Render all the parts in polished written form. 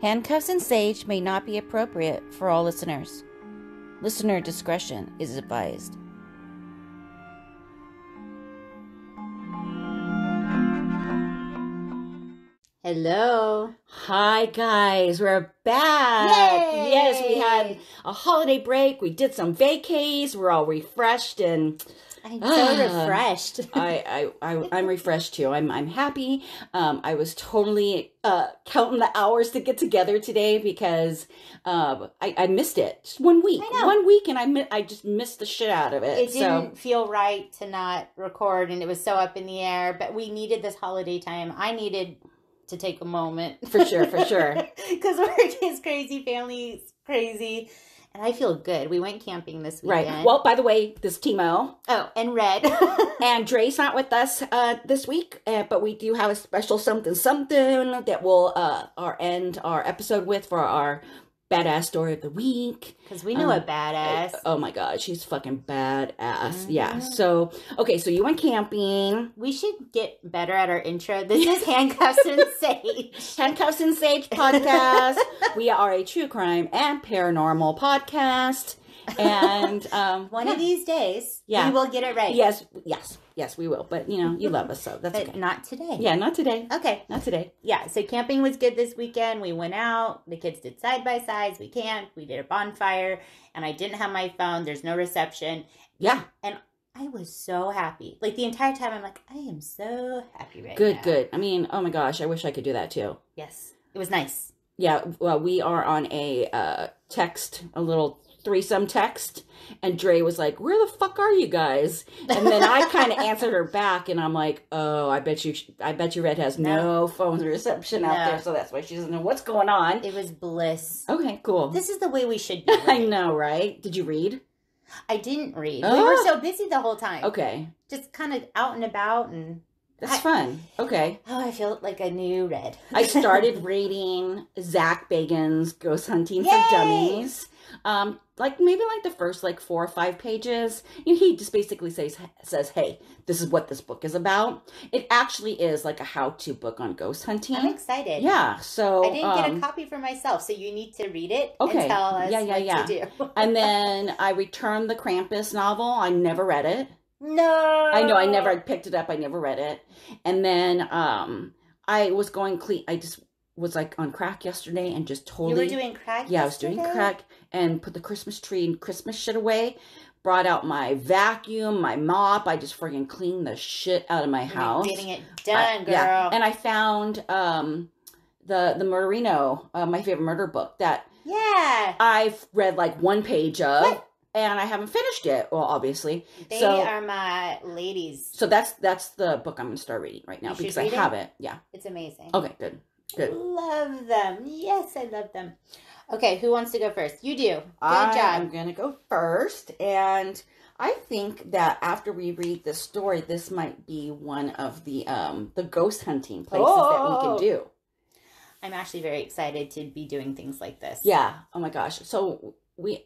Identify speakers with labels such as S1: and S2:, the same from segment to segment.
S1: Handcuffs and Sage may not be appropriate for all listeners. Listener discretion is advised.
S2: Hello.
S1: Hi guys, we're back.
S2: Yay!
S1: Yes, we had a holiday break. We did some vacays. We're all refreshed and
S2: I'm so refreshed.
S1: I'm refreshed too. I'm happy. I was totally counting the hours to get together today because I missed it. Just 1 week.
S2: I know.
S1: 1 week and I just missed the shit out of it.
S2: It didn't feel right to not record, and it was so up in the air, but we needed this holiday time. I needed to take a moment.
S1: For sure.
S2: Because work is crazy, family's crazy. And I feel good. We went camping this weekend.
S1: Right. Well, by the way, this is Timo.
S2: Oh, and Red.
S1: And Dre's not with us this week, but we do have a special something that we'll end our episode with for our badass story of the week.
S2: Because we know a badass.
S1: Oh my god, she's fucking badass. Mm-hmm. Yeah. So, okay, so you went camping.
S2: We should get better at our intro. This is Handcuffs and Sage.
S1: Handcuffs and Sage podcast. We are a true crime and paranormal podcast. And
S2: one of these days, we will get it right.
S1: Yes, we will. But, you love us, so that's okay.
S2: Not today.
S1: Yeah, not today.
S2: Okay.
S1: Not today.
S2: Yeah, so camping was good this weekend. We went out. The kids did side-by-sides. We camped. We did a bonfire. And I didn't have my phone. There's no reception.
S1: Yeah.
S2: And I was so happy. Like, the entire time, I'm like, I am so happy right now.
S1: Good. I mean, oh my gosh, I wish I could do that, too.
S2: Yes. It was nice.
S1: Yeah, well, we are on a little threesome text, and Dre was like, where the fuck are you guys? And then I kind of answered her back, and I'm like, oh, I bet you Red has no phone reception out there, so that's why she doesn't know what's going on.
S2: It was bliss.
S1: Okay, cool.
S2: This is the way we should be. Right?
S1: I know, right? Did you read?
S2: I didn't read. We were so busy the whole time.
S1: Okay.
S2: Just kind of out and about, and
S1: that's fun. Okay.
S2: Oh, I feel like a new Red.
S1: I started reading Zach Bagans' Ghost Hunting for Dummies. Maybe the first 4 or 5 pages. He just basically says, hey, this is what this book is about. It actually is like a how-to book on ghost hunting.
S2: I'm excited.
S1: Yeah, so
S2: I didn't get a copy for myself, so you need to read it and tell us what to do.
S1: And then I returned the Krampus novel. I never read it.
S2: No.
S1: I know, I never picked it up. I never read it. And then I was going clean. I just was on crack yesterday and just totally...
S2: You were doing crack
S1: Yeah, I was doing crack and put the Christmas tree and Christmas shit away. Brought out my vacuum, my mop. I just friggin' cleaned the shit out of my house.
S2: You're getting it done, girl.
S1: Yeah. And I found the Murderino, my favorite murder book that I've read 1 page of.
S2: What?
S1: And I haven't finished it. Well, obviously.
S2: They are my ladies.
S1: So that's the book I'm going to start reading right now because I have it. Yeah.
S2: It's amazing.
S1: Okay, good.
S2: Love them. Yes, I love them. Okay, who wants to go first? You do. Good job.
S1: I'm going to go first. And I think that after we read this story, this might be one of the ghost hunting places that we can do.
S2: I'm actually very excited to be doing things like this.
S1: Yeah. Oh my gosh. So we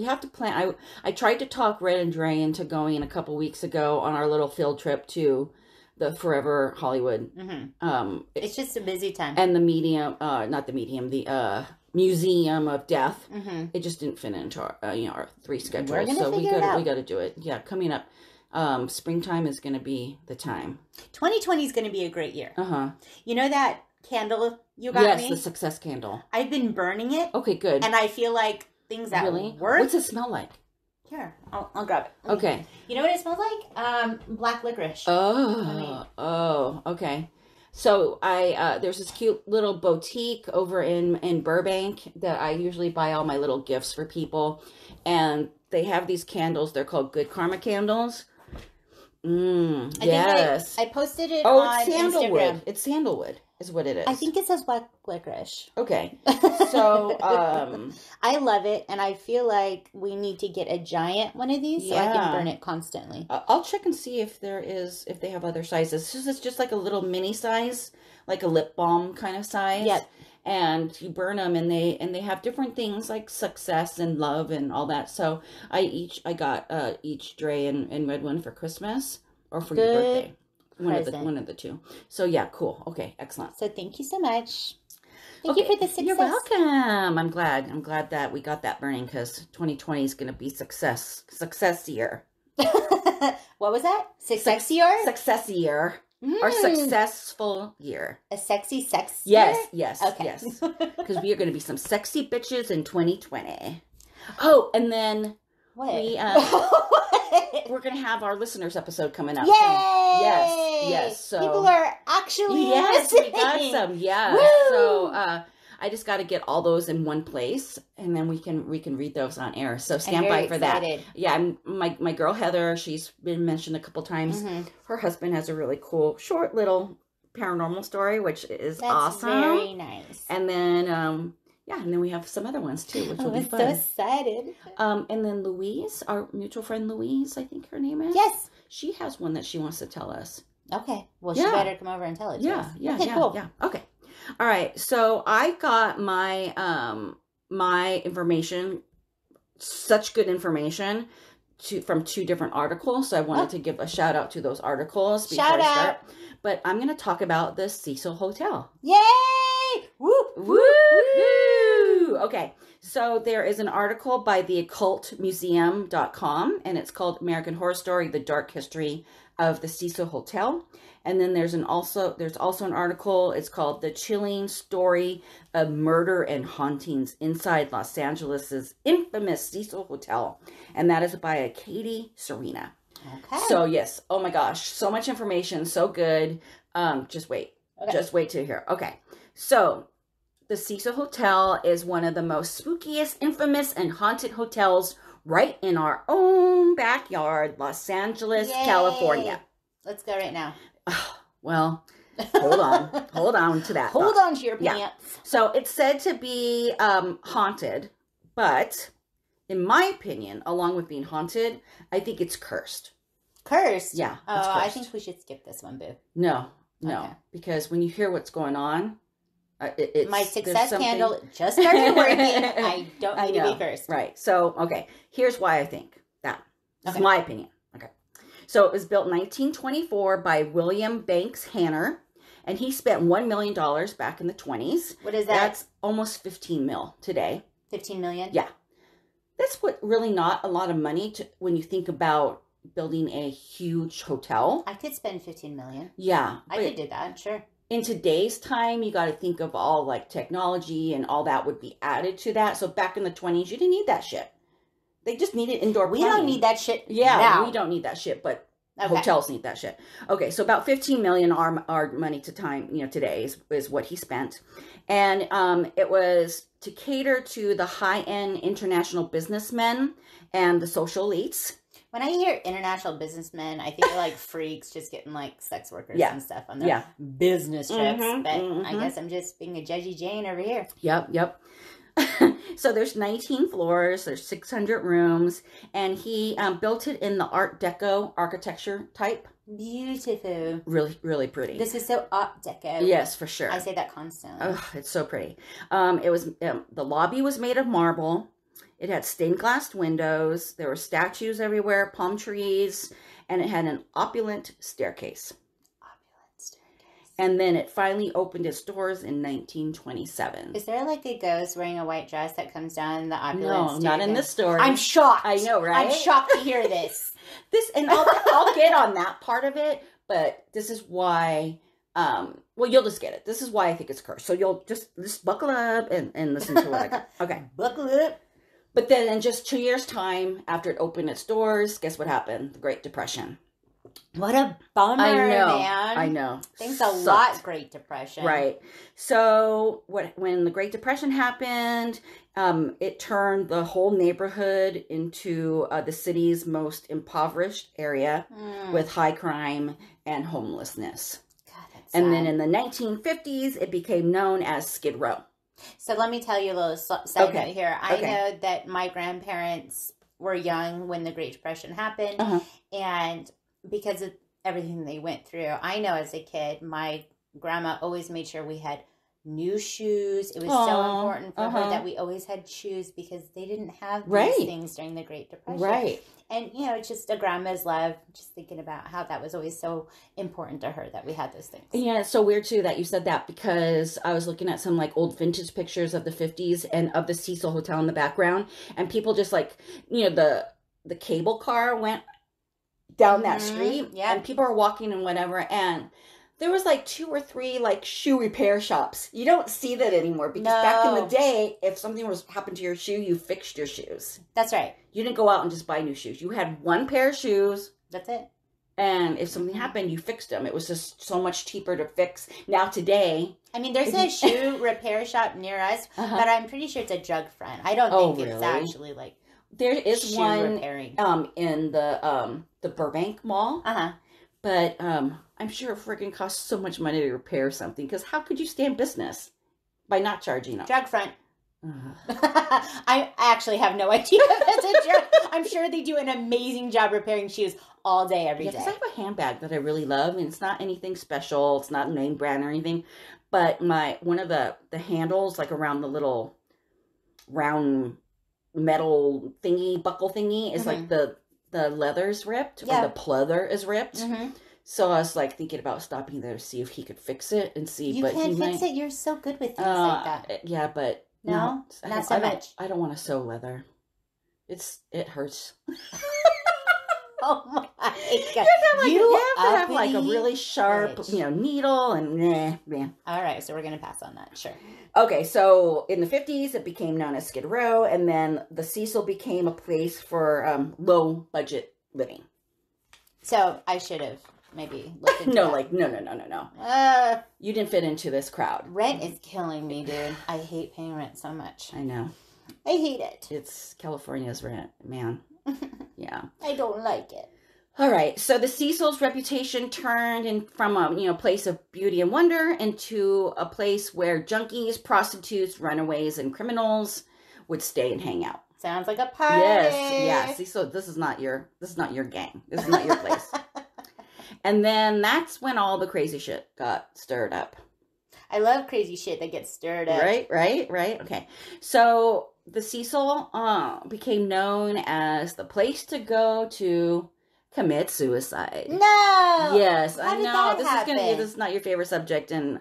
S1: have to plan. I tried to talk Red and Dre into going a couple weeks ago on our little field trip to the Forever Hollywood.
S2: Mm-hmm. It's just a busy time.
S1: And the Museum of Death.
S2: Mm-hmm.
S1: It just didn't fit into our 3 schedules.
S2: We're gonna
S1: so we
S2: figure it out.
S1: got to do it. Yeah, coming up. Springtime is going to be the time.
S2: 2020 is going to be a great year.
S1: Uh-huh.
S2: You know that candle you got me?
S1: Yes, the success candle.
S2: I've been burning it.
S1: Okay, good.
S2: And I feel like things that work.
S1: What's it smell like?
S2: Here, I'll grab it.
S1: Okay.
S2: You know what it smells like? Black licorice.
S1: Oh, okay. So there's this cute little boutique over in Burbank that I usually buy all my little gifts for people. And they have these candles. They're called Good Karma candles. Yes.
S2: I posted it on
S1: it's sandalwood.
S2: Instagram.
S1: It's sandalwood is what it is.
S2: I think it says black licorice.
S1: Okay. So,
S2: I love it, and I feel like we need to get a giant one of these so I can burn it constantly.
S1: I'll check and see if they have other sizes. It's just like a little mini size, like a lip balm kind of size.
S2: Yep.
S1: And you burn them, and they have different things like success and love and all that. So I got each Dre and Red one for Christmas or for your birthday. One of the two. So yeah, cool. Okay, excellent.
S2: So thank you so much. Thank you for the success.
S1: You're welcome. I'm glad that we got that burning because 2020 is going to be success year.
S2: What was that? Success year?
S1: Success year. Our successful year.
S2: A sexy sex
S1: Yes,
S2: year?
S1: yes,
S2: Okay.
S1: yes. Because we are going to be some sexy bitches in 2020. Oh, and then
S2: What?
S1: we're going to have our listeners episode coming up.
S2: Yay!
S1: Yes. So
S2: people are actually
S1: yes, we
S2: listening.
S1: got some. Yeah.
S2: Woo!
S1: So I just got to get all those in one place, and then we can read those on air. So stand by for
S2: excited.
S1: that. Yeah, my girl Heather, she's been mentioned a couple times.
S2: Mhm.
S1: Her husband has a really cool short little paranormal story, which is
S2: That's
S1: awesome.
S2: very nice.
S1: And then and then we have some other ones too, which will be
S2: I'm
S1: fun.
S2: so excited.
S1: And then Louise, our mutual friend Louise, I think her name is.
S2: Yes.
S1: She has one that she wants to tell us.
S2: Okay. Well,
S1: Yeah.
S2: she better come over and tell it to us. Okay, cool.
S1: Yeah. Okay. All right. So I got my my information, such good information, from 2 different articles. So I wanted to give a shout out to those articles before
S2: Shout
S1: I
S2: out.
S1: start. But I'm going to talk about the Cecil Hotel.
S2: Yay! Woo!
S1: Woo! Okay. So there is an article by theoccultmuseum.com, and it's called American Horror Story: The Dark History of the Cecil Hotel. And then there's also an article. It's called The Chilling Story of Murder and Hauntings Inside Los Angeles' Infamous Cecil Hotel. And that is by Katie Serena.
S2: Okay.
S1: So yes, oh my gosh, so much information, so good. Just wait.
S2: Okay.
S1: Just wait to hear. Okay. So the Cecil Hotel is one of the most spookiest, infamous, and haunted hotels right in our own backyard, Los Angeles,
S2: Yay.
S1: California.
S2: Let's go right now.
S1: Well, hold on to that.
S2: Hold
S1: thought.
S2: on to your
S1: Yeah.
S2: pants.
S1: So it's said to be haunted, but in my opinion, along with being haunted, I think it's cursed.
S2: Cursed?
S1: Yeah,
S2: Oh,
S1: it's
S2: I
S1: cursed.
S2: think we should skip this one, boo.
S1: No,
S2: Okay.
S1: because when you hear what's going on, it's
S2: My
S1: there's
S2: success
S1: something-
S2: candle just started working. I don't need to
S1: know.
S2: be cursed.
S1: Right. So, okay. Here's why I think that. This
S2: Okay.
S1: is my opinion. Okay. So it was built in 1924 by William Banks Hanner, and he spent $1 million back in the 20s.
S2: What is that?
S1: That's almost 15 mil today.
S2: 15 million?
S1: Yeah. That's what really not a lot of money to when you think about building a huge hotel.
S2: I could spend 15 million.
S1: Yeah.
S2: I
S1: but
S2: could do that, sure.
S1: in today's time, you got to think of all like technology and all that would be added to that. So back in the 20s, you didn't need that shit. They just needed indoor
S2: We
S1: plumbing.
S2: don't need that shit
S1: Yeah,
S2: now.
S1: we don't need that shit, but
S2: Okay.
S1: hotels need that shit. Okay, so about 15 million our money to time, today is what he spent. And it was to cater to the high-end international businessmen and the social elites.
S2: When I hear international businessmen, I think they're like freaks just getting like sex workers
S1: Yeah.
S2: and stuff on their
S1: Yeah.
S2: business trips.
S1: Mhm,
S2: But I
S1: mhm.
S2: guess I'm just being a judgy Jane over here.
S1: Yep. So there's 19 floors, there's 600 rooms, and he built it in the Art Deco architecture type.
S2: Beautiful.
S1: Really, really pretty.
S2: This is so Art Deco.
S1: Yes, for sure.
S2: I say that constantly.
S1: Oh, it's so pretty. It was the lobby was made of marble. It had stained glass windows. There were statues everywhere, palm trees, and it had an opulent staircase.
S2: Opulent staircase.
S1: And then it finally opened its doors in 1927.
S2: Is there like a ghost wearing a white dress that comes down the opulent
S1: No,
S2: staircase?
S1: not in this story.
S2: I'm shocked.
S1: I know, right?
S2: I'm shocked to hear this.
S1: And I'll get on that part of it, but this is why. Well, you'll just get it. This is why I think it's cursed. So you'll just buckle up and listen to it. Okay.
S2: Buckle up.
S1: But then in just 2 years' time, after it opened its doors, guess what happened? The Great Depression.
S2: What a bummer,
S1: I know.
S2: man.
S1: I know.
S2: Thanks a
S1: Sucked.
S2: lot, Great Depression.
S1: Right. So when the Great Depression happened, it turned the whole neighborhood into the city's most impoverished area with high crime and homelessness.
S2: God, that's
S1: And
S2: sad.
S1: then in the 1950s, it became known as Skid Row.
S2: So let me tell you a little side
S1: Okay.
S2: note here. I
S1: Okay.
S2: know that my grandparents were young when the Great Depression happened.
S1: Uh-huh.
S2: And because of everything they went through, I know as a kid, my grandma always made sure we had new shoes. It was so
S1: Aw,
S2: important for her
S1: uh-huh.
S2: that we always had shoes because they didn't have these
S1: Right.
S2: things during the Great Depression.
S1: Right.
S2: And, you know, it's just a grandma's love, just thinking about how that was always so important to her that we had those things.
S1: Yeah, it's so weird too that you said that, because I was looking at some like old vintage pictures of the 50s and of the Cecil Hotel in the background, and people just like, you know, the cable car went down that street,
S2: yeah.
S1: and people are walking and whatever, and there was like 2 or 3 like shoe repair shops. You don't see that anymore, because back in the
S2: No.
S1: day, if something was happened to your shoe, you fixed your shoes.
S2: That's right.
S1: You didn't go out and just buy new shoes. You had one pair of shoes,
S2: That's it.
S1: and if something happened, you fixed them. It was just so much cheaper to fix. Now today,
S2: I mean, there's
S1: If
S2: a
S1: you-
S2: shoe repair shop near us,
S1: Uh-huh.
S2: but I'm pretty sure it's a drug front. I don't
S1: Oh,
S2: think it's
S1: really?
S2: actually like
S1: there is
S2: shoe
S1: one
S2: repairing.
S1: in the Burbank Mall,
S2: Uh-huh.
S1: but I'm sure it freaking costs so much money to repair something, because how could you stay in business by not charging them?
S2: Drug front.
S1: Ugh.
S2: I actually have no idea if it's a drug. I'm sure they do an amazing job repairing shoes all day, every
S1: Yeah,
S2: day.
S1: because I have a handbag that I really love, and it's not anything special. It's not a name brand or anything, but one of the handles, like around the little round metal thingy, buckle thingy, is like the leather's ripped,
S2: Yeah.
S1: or the pleather is ripped.
S2: Mm-hmm.
S1: So I was like thinking about stopping there to see if he could fix it and see.
S2: You
S1: but
S2: can't
S1: he
S2: fix
S1: might,
S2: it. You're so good with things like that.
S1: Yeah, but
S2: No? Not so much.
S1: I don't want to sew leather. It hurts.
S2: Oh my god!
S1: You have to have like a
S2: uppity
S1: really sharp,
S2: bitch.
S1: needle, and yeah.
S2: All right, so we're gonna pass on that. Sure.
S1: Okay, so in the 50s, it became known as Skid Row, and then the Cecil became a place for low budget living.
S2: So I should have maybe looked into
S1: No,
S2: that.
S1: like no. You didn't fit into this crowd.
S2: Rent is killing me, dude. I hate paying rent so much.
S1: I know.
S2: I hate it.
S1: It's California's rent, man. Yeah.
S2: I don't like it.
S1: All right. So the Cecil's reputation turned from a place of beauty and wonder into a place where junkies, prostitutes, runaways, and criminals would stay and hang out.
S2: Sounds like a party.
S1: Yes. Cecil, this is not your gang. This is not your place. And then that's when all the crazy shit got stirred up.
S2: I love crazy shit that gets stirred up.
S1: Right. Okay. So the Cecil became known as the place to go to commit suicide.
S2: No.
S1: Yes,
S2: How
S1: I
S2: did
S1: know.
S2: that
S1: This
S2: happen?
S1: is not your favorite subject, and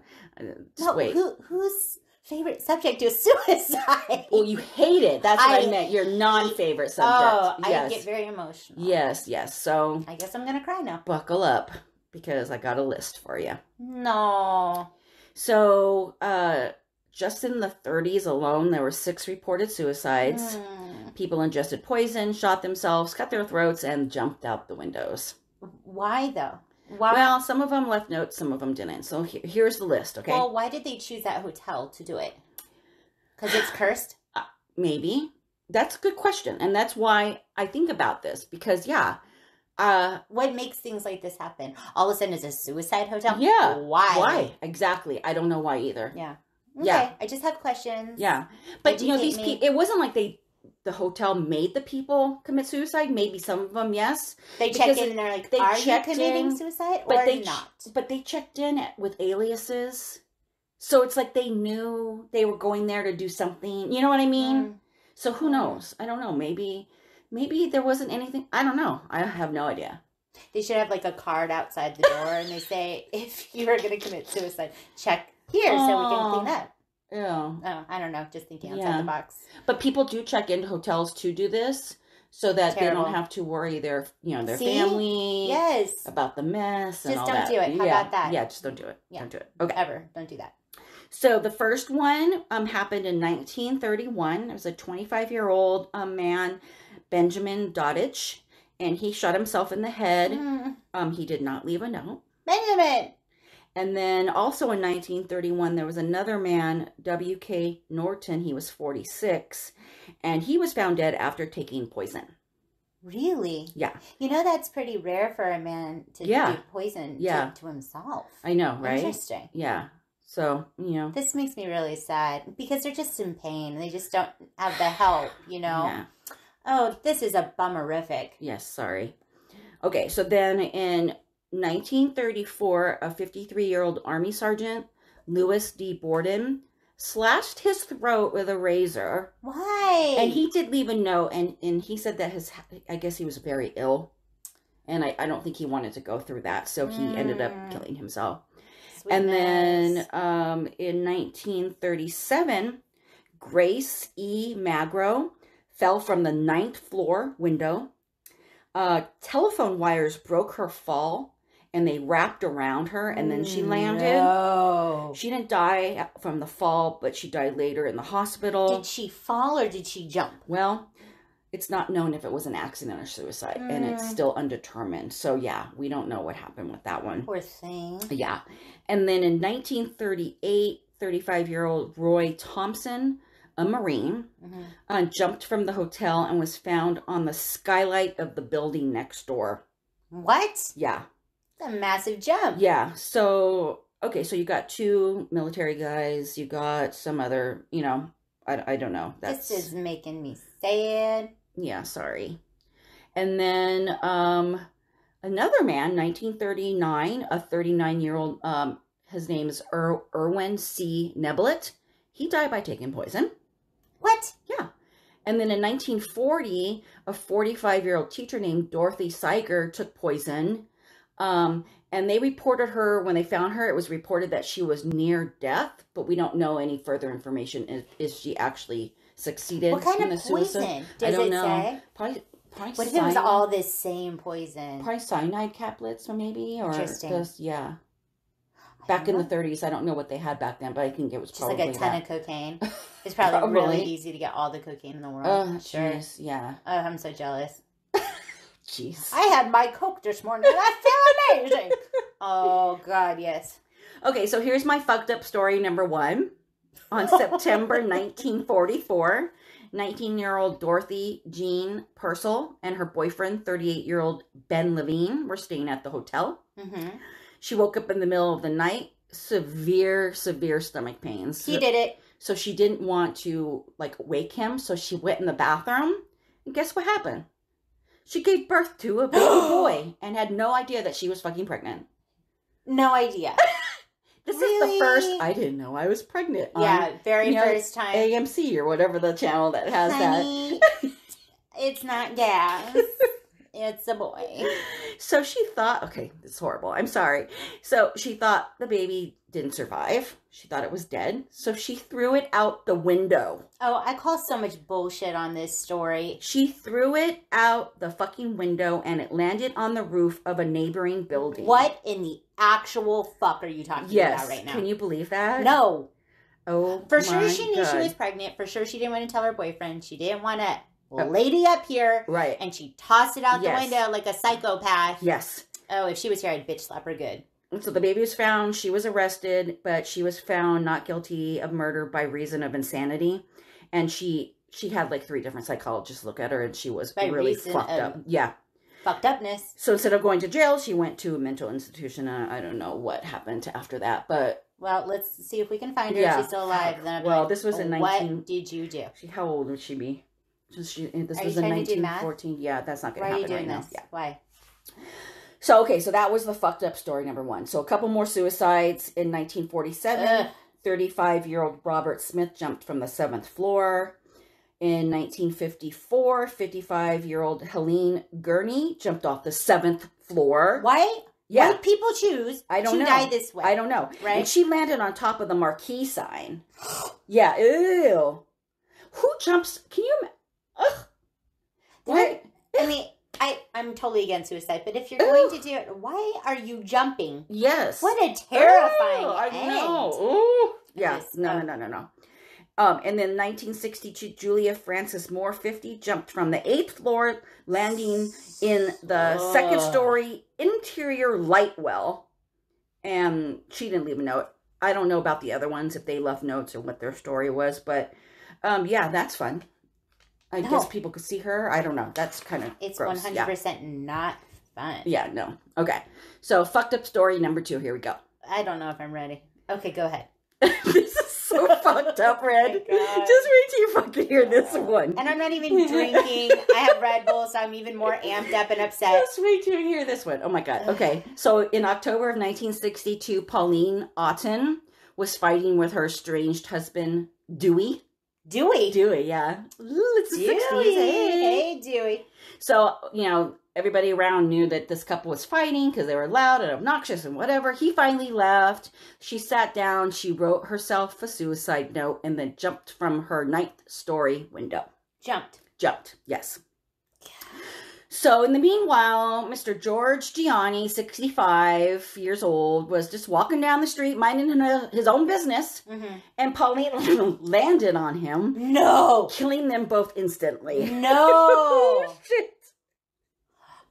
S1: just
S2: No,
S1: wait.
S2: whose favorite subject is suicide?
S1: Well, you hate it. That's what I
S2: I
S1: meant. Your non-favorite subject.
S2: Oh,
S1: Yes.
S2: I get very emotional.
S1: Yes. So
S2: I guess I'm gonna cry now.
S1: buckle up, because I got a list for you.
S2: No.
S1: So, just in the 30s alone, there were 6 reported suicides. People ingested poison, shot themselves, cut their throats, and jumped out the windows.
S2: Why though? Why?
S1: Well, some of them left notes, some of them didn't. So here's the list, okay?
S2: Well, why did they choose that hotel to do it? Because it's cursed?
S1: Maybe. That's a good question. And that's why I think about this. Because,
S2: What makes things like this happen? All of a sudden, it's a suicide hotel?
S1: yeah.
S2: Why?
S1: Why? Exactly. I don't know why either.
S2: Yeah. Okay.
S1: Yeah.
S2: I just have questions.
S1: Yeah. But,
S2: Educate
S1: these
S2: me.
S1: people, it wasn't like the hotel made the people commit suicide. Maybe some of them, yes.
S2: They check
S1: Because
S2: in and they're like,
S1: they
S2: are you
S1: checked
S2: committing
S1: in,
S2: suicide
S1: But
S2: or
S1: they
S2: not?
S1: But they checked in with aliases. So it's like they knew they were going there to do something. You know what I mean? So who knows? I don't know. Maybe there wasn't anything. I don't know. I have no idea.
S2: They should have like a card outside the door and they say, if you are going to commit suicide, check here so we can clean up.
S1: Yeah.
S2: Oh, I don't know. Just thinking outside
S1: Yeah.
S2: the box.
S1: But people do check into hotels to do this, so that
S2: Terrible.
S1: they don't have to worry their
S2: See?
S1: family
S2: Yes.
S1: about the mess and
S2: Just
S1: all
S2: don't
S1: that.
S2: do it. How
S1: Yeah.
S2: about that?
S1: Yeah, just don't do it.
S2: Yeah.
S1: Don't do it. Okay.
S2: Ever. Don't do that.
S1: So the first one happened in 1931. It was a 25-year-old man, Benjamin Dodich, and he shot himself in the head. He did not leave a note.
S2: Benjamin!
S1: And then also in 1931, there was another man, W.K. Norton. He was 46, and he was found dead after taking poison.
S2: Really?
S1: Yeah.
S2: You know, that's pretty rare for a man to
S1: Yeah.
S2: do poison
S1: Yeah.
S2: to himself.
S1: I know, right?
S2: Interesting.
S1: Yeah. So,
S2: This makes me really sad because they're just in pain. They just don't have the help,
S1: Yeah.
S2: Oh, this is a bummerific.
S1: Yes, sorry. Okay, so then in 1934, a 53-year-old Army sergeant Louis D. Borden, slashed his throat with a razor.
S2: Why?
S1: And he did leave a note, and he said that I guess he was very ill. And I don't think he wanted to go through that, so he ended up killing himself.
S2: Sweetness.
S1: And then in 1937, Grace E. Magro fell from the 9th floor window. Telephone wires broke her fall, and they wrapped around her, and then she landed.
S2: No.
S1: She didn't die from the fall, but she died later in the hospital.
S2: Did she fall or did she jump?
S1: Well, it's not known if it was an accident or suicide, and it's still undetermined. So, yeah, we don't know what happened with that one.
S2: Poor thing.
S1: Yeah. And then in 1938, 35-year-old Roy Thompson, a Marine, jumped from the hotel and was found on the skylight of the building next door.
S2: What?
S1: Yeah.
S2: It's a massive jump.
S1: Yeah. So, okay, so you got 2 military guys. You got some other, I don't know.
S2: This is making me sad.
S1: Yeah, sorry. And then another man, 1939, a 39-year-old, his name is Erwin C. Neblett. He died by taking poison.
S2: What?
S1: Yeah. And then in 1940, a 45-year-old teacher named Dorothy Seiger took poison. And they reported her, when they found her, it was reported that she was near death, but we don't know any further information. Is she actually succeeded
S2: what kind
S1: in
S2: of
S1: the suicide?
S2: poison? Does it say?
S1: Probably
S2: what if it was all this same poison?
S1: Probably cyanide caplets, maybe, or
S2: Interesting.
S1: just, yeah. Back in the 30s, I don't know what they had back then, but I think it was
S2: just
S1: probably
S2: like a ton of cocaine. It's probably really easy to get all the cocaine in the world.
S1: Oh,
S2: sure.
S1: Geez, yeah.
S2: Oh, I'm so jealous.
S1: Jeez.
S2: I had my Coke this morning. I feel amazing. Oh, God, yes.
S1: Okay, so here's my fucked up story number 1. On September 1944, 19-year-old Dorothy Jean Purcell and her boyfriend, 38-year-old Ben Levine, were staying at the hotel.
S2: Mm-hmm.
S1: She woke up in the middle of the night, severe stomach pains.
S2: He did it.
S1: So she didn't want to, wake him, so she went in the bathroom. And guess what happened? She gave birth to a baby boy and had no idea that she was fucking pregnant.
S2: No idea.
S1: This is the first, I didn't know I was pregnant.
S2: Yeah, first time.
S1: AMC or whatever the channel that has
S2: Honey, it's not gas. It's a boy.
S1: So she thought, okay, it's horrible. I'm sorry. So she thought the baby didn't survive. She thought it was dead. So she threw it out the window.
S2: Oh, I call so much bullshit on this story.
S1: She threw it out the fucking window and it landed on the roof of a neighboring building.
S2: What in the actual fuck are you talking about right now?
S1: Can you believe that?
S2: No.
S1: Oh,
S2: for sure she knew she was pregnant. For sure she didn't want to tell her boyfriend. She didn't want to lady up here.
S1: Right.
S2: And she tossed it out the window like a psychopath.
S1: Yes.
S2: Oh, if she was here, I'd bitch slap her good.
S1: So the baby was found. She was arrested, but she was found not guilty of murder by reason of insanity. And she had 3 different psychologists look at her, and she was really fucked up. Yeah.
S2: Fucked upness.
S1: So instead of going to jail, she went to a mental institution. I don't know what happened after that, but...
S2: Well, let's see if we can find her if she's still alive. Then
S1: this was in 19...
S2: What did you do?
S1: How old would she be? This was in 1914. Yeah, that's not going to happen right now. Yeah.
S2: Why?
S1: So, okay, so that was the fucked up story number 1. So a couple more suicides. In 1947, 35-year-old Robert Smith jumped from the 7th floor. In 1954, 55-year-old Helene Gurney jumped off the 7th floor.
S2: Why?
S1: Yeah.
S2: Why did people choose to die this way?
S1: I don't know.
S2: Right?
S1: And she landed on top of the marquee sign. Yeah, ew. Who jumps? Can you... Ugh.
S2: What? I mean... I'm totally against suicide, but if you're going to do it, why are you jumping?
S1: Yes.
S2: What a terrifying
S1: I
S2: end.
S1: know. Ooh. Yeah. No. And then 1962, Julia Frances Moore, 50, jumped from the 8th floor, landing in the 2nd story interior light well. And she didn't leave a note. I don't know about the other ones, if they left notes or what their story was, but yeah, that's fun. I guess people could see her. I don't know. That's kind of
S2: It's
S1: gross.
S2: 100% not fun.
S1: Yeah, no. Okay. So, fucked up story number 2. Here we go.
S2: I don't know if I'm ready. Okay, go ahead.
S1: This is so fucked up, Red.
S2: Oh
S1: Just wait till you fucking hear this one.
S2: And I'm not even drinking. I have Red Bull, so I'm even more amped up and upset.
S1: Just wait till you hear this one. Oh, my God. Okay. So, in October of 1962, Pauline Otten was fighting with her estranged husband, Dewey. Dewey, yeah. Ooh, it's the 60s.
S2: Hey, Dewey.
S1: So, you know, everybody around knew that this couple was fighting because they were loud and obnoxious and whatever. He finally left. She sat down. She wrote herself a suicide note and then jumped from her 9th story window. Jumped, yes. So, in the meanwhile, Mr. George Gianni, 65 years old, was just walking down the street, minding his own business, and Pauline landed on him.
S2: No!
S1: Killing them both instantly.
S2: No!
S1: Shit.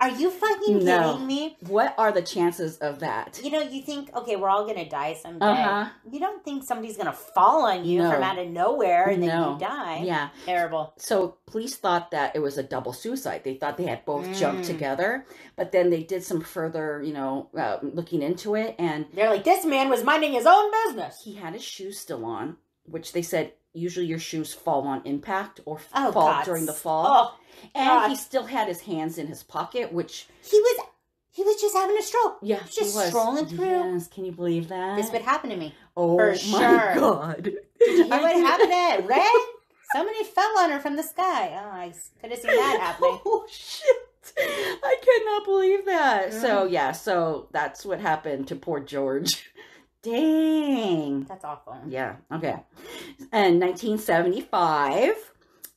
S2: Are you fucking kidding me?
S1: What are the chances of that?
S2: You know, you think, okay, we're all going to die someday. You don't think somebody's going to fall on you from out of nowhere and then you die.
S1: Yeah.
S2: Terrible.
S1: So police thought that it was a double suicide. They thought they had both jumped together. But then they did some further, you know, looking into it. And
S2: they're like, this man was minding his own business.
S1: He had his shoes still on, which they said usually your shoes fall on impact or fall during the fall.
S2: Oh.
S1: And he still had his hands in his pocket, which...
S2: He was just having a stroke.
S1: Yeah,
S2: he was strolling through.
S1: Yes, can you believe that?
S2: This would happen to me.
S1: Oh,
S2: for
S1: my God.
S2: Did you hear what happened at Red? Somebody fell on her from the sky. Oh, I could have seen that happening.
S1: Oh, shit. I cannot believe that. So, yeah, so that's what happened to poor George. Dang.
S2: That's awful.
S1: Yeah, okay. In 1975...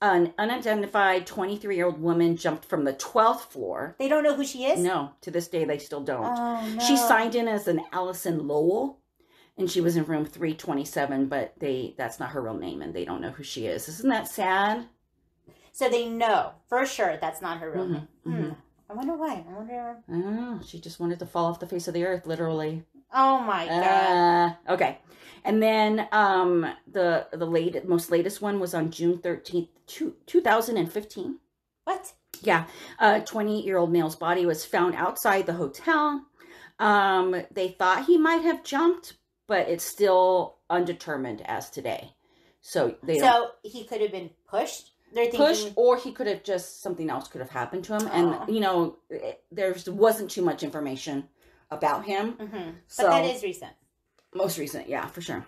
S1: an unidentified 23-year-old woman jumped from the 12th floor.
S2: They don't know who she is?
S1: No. To this day, they still don't.
S2: Oh, no.
S1: She signed in as an Allison Lowell, and she was in room 327, but that's not her real name, and they don't know who she is. Isn't that sad?
S2: So they know, for sure, that's not her real name.
S1: Mm-hmm.
S2: I wonder why. I
S1: don't know. She just wanted to fall off the face of the earth, literally.
S2: Oh, my God.
S1: Okay. And then the most latest one was on June 13th, 2015.
S2: What?
S1: Yeah. A 28-year-old male's body was found outside the hotel. They thought he might have jumped, but it's still undetermined as today. So
S2: he could have been pushed?
S1: Pushed, or he could have just, something else could have happened to him. And, you know, there wasn't too much information about him.
S2: So, but that is recent.
S1: Most recent, yeah, for sure.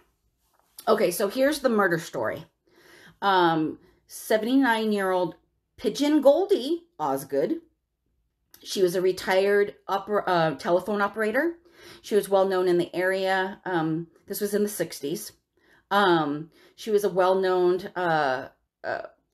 S1: Okay, so here's the murder story. 79-year-old Pigeon Goldie Osgood. She was a retired telephone operator. She was well known in the area. This was in the 60s. She was a well-known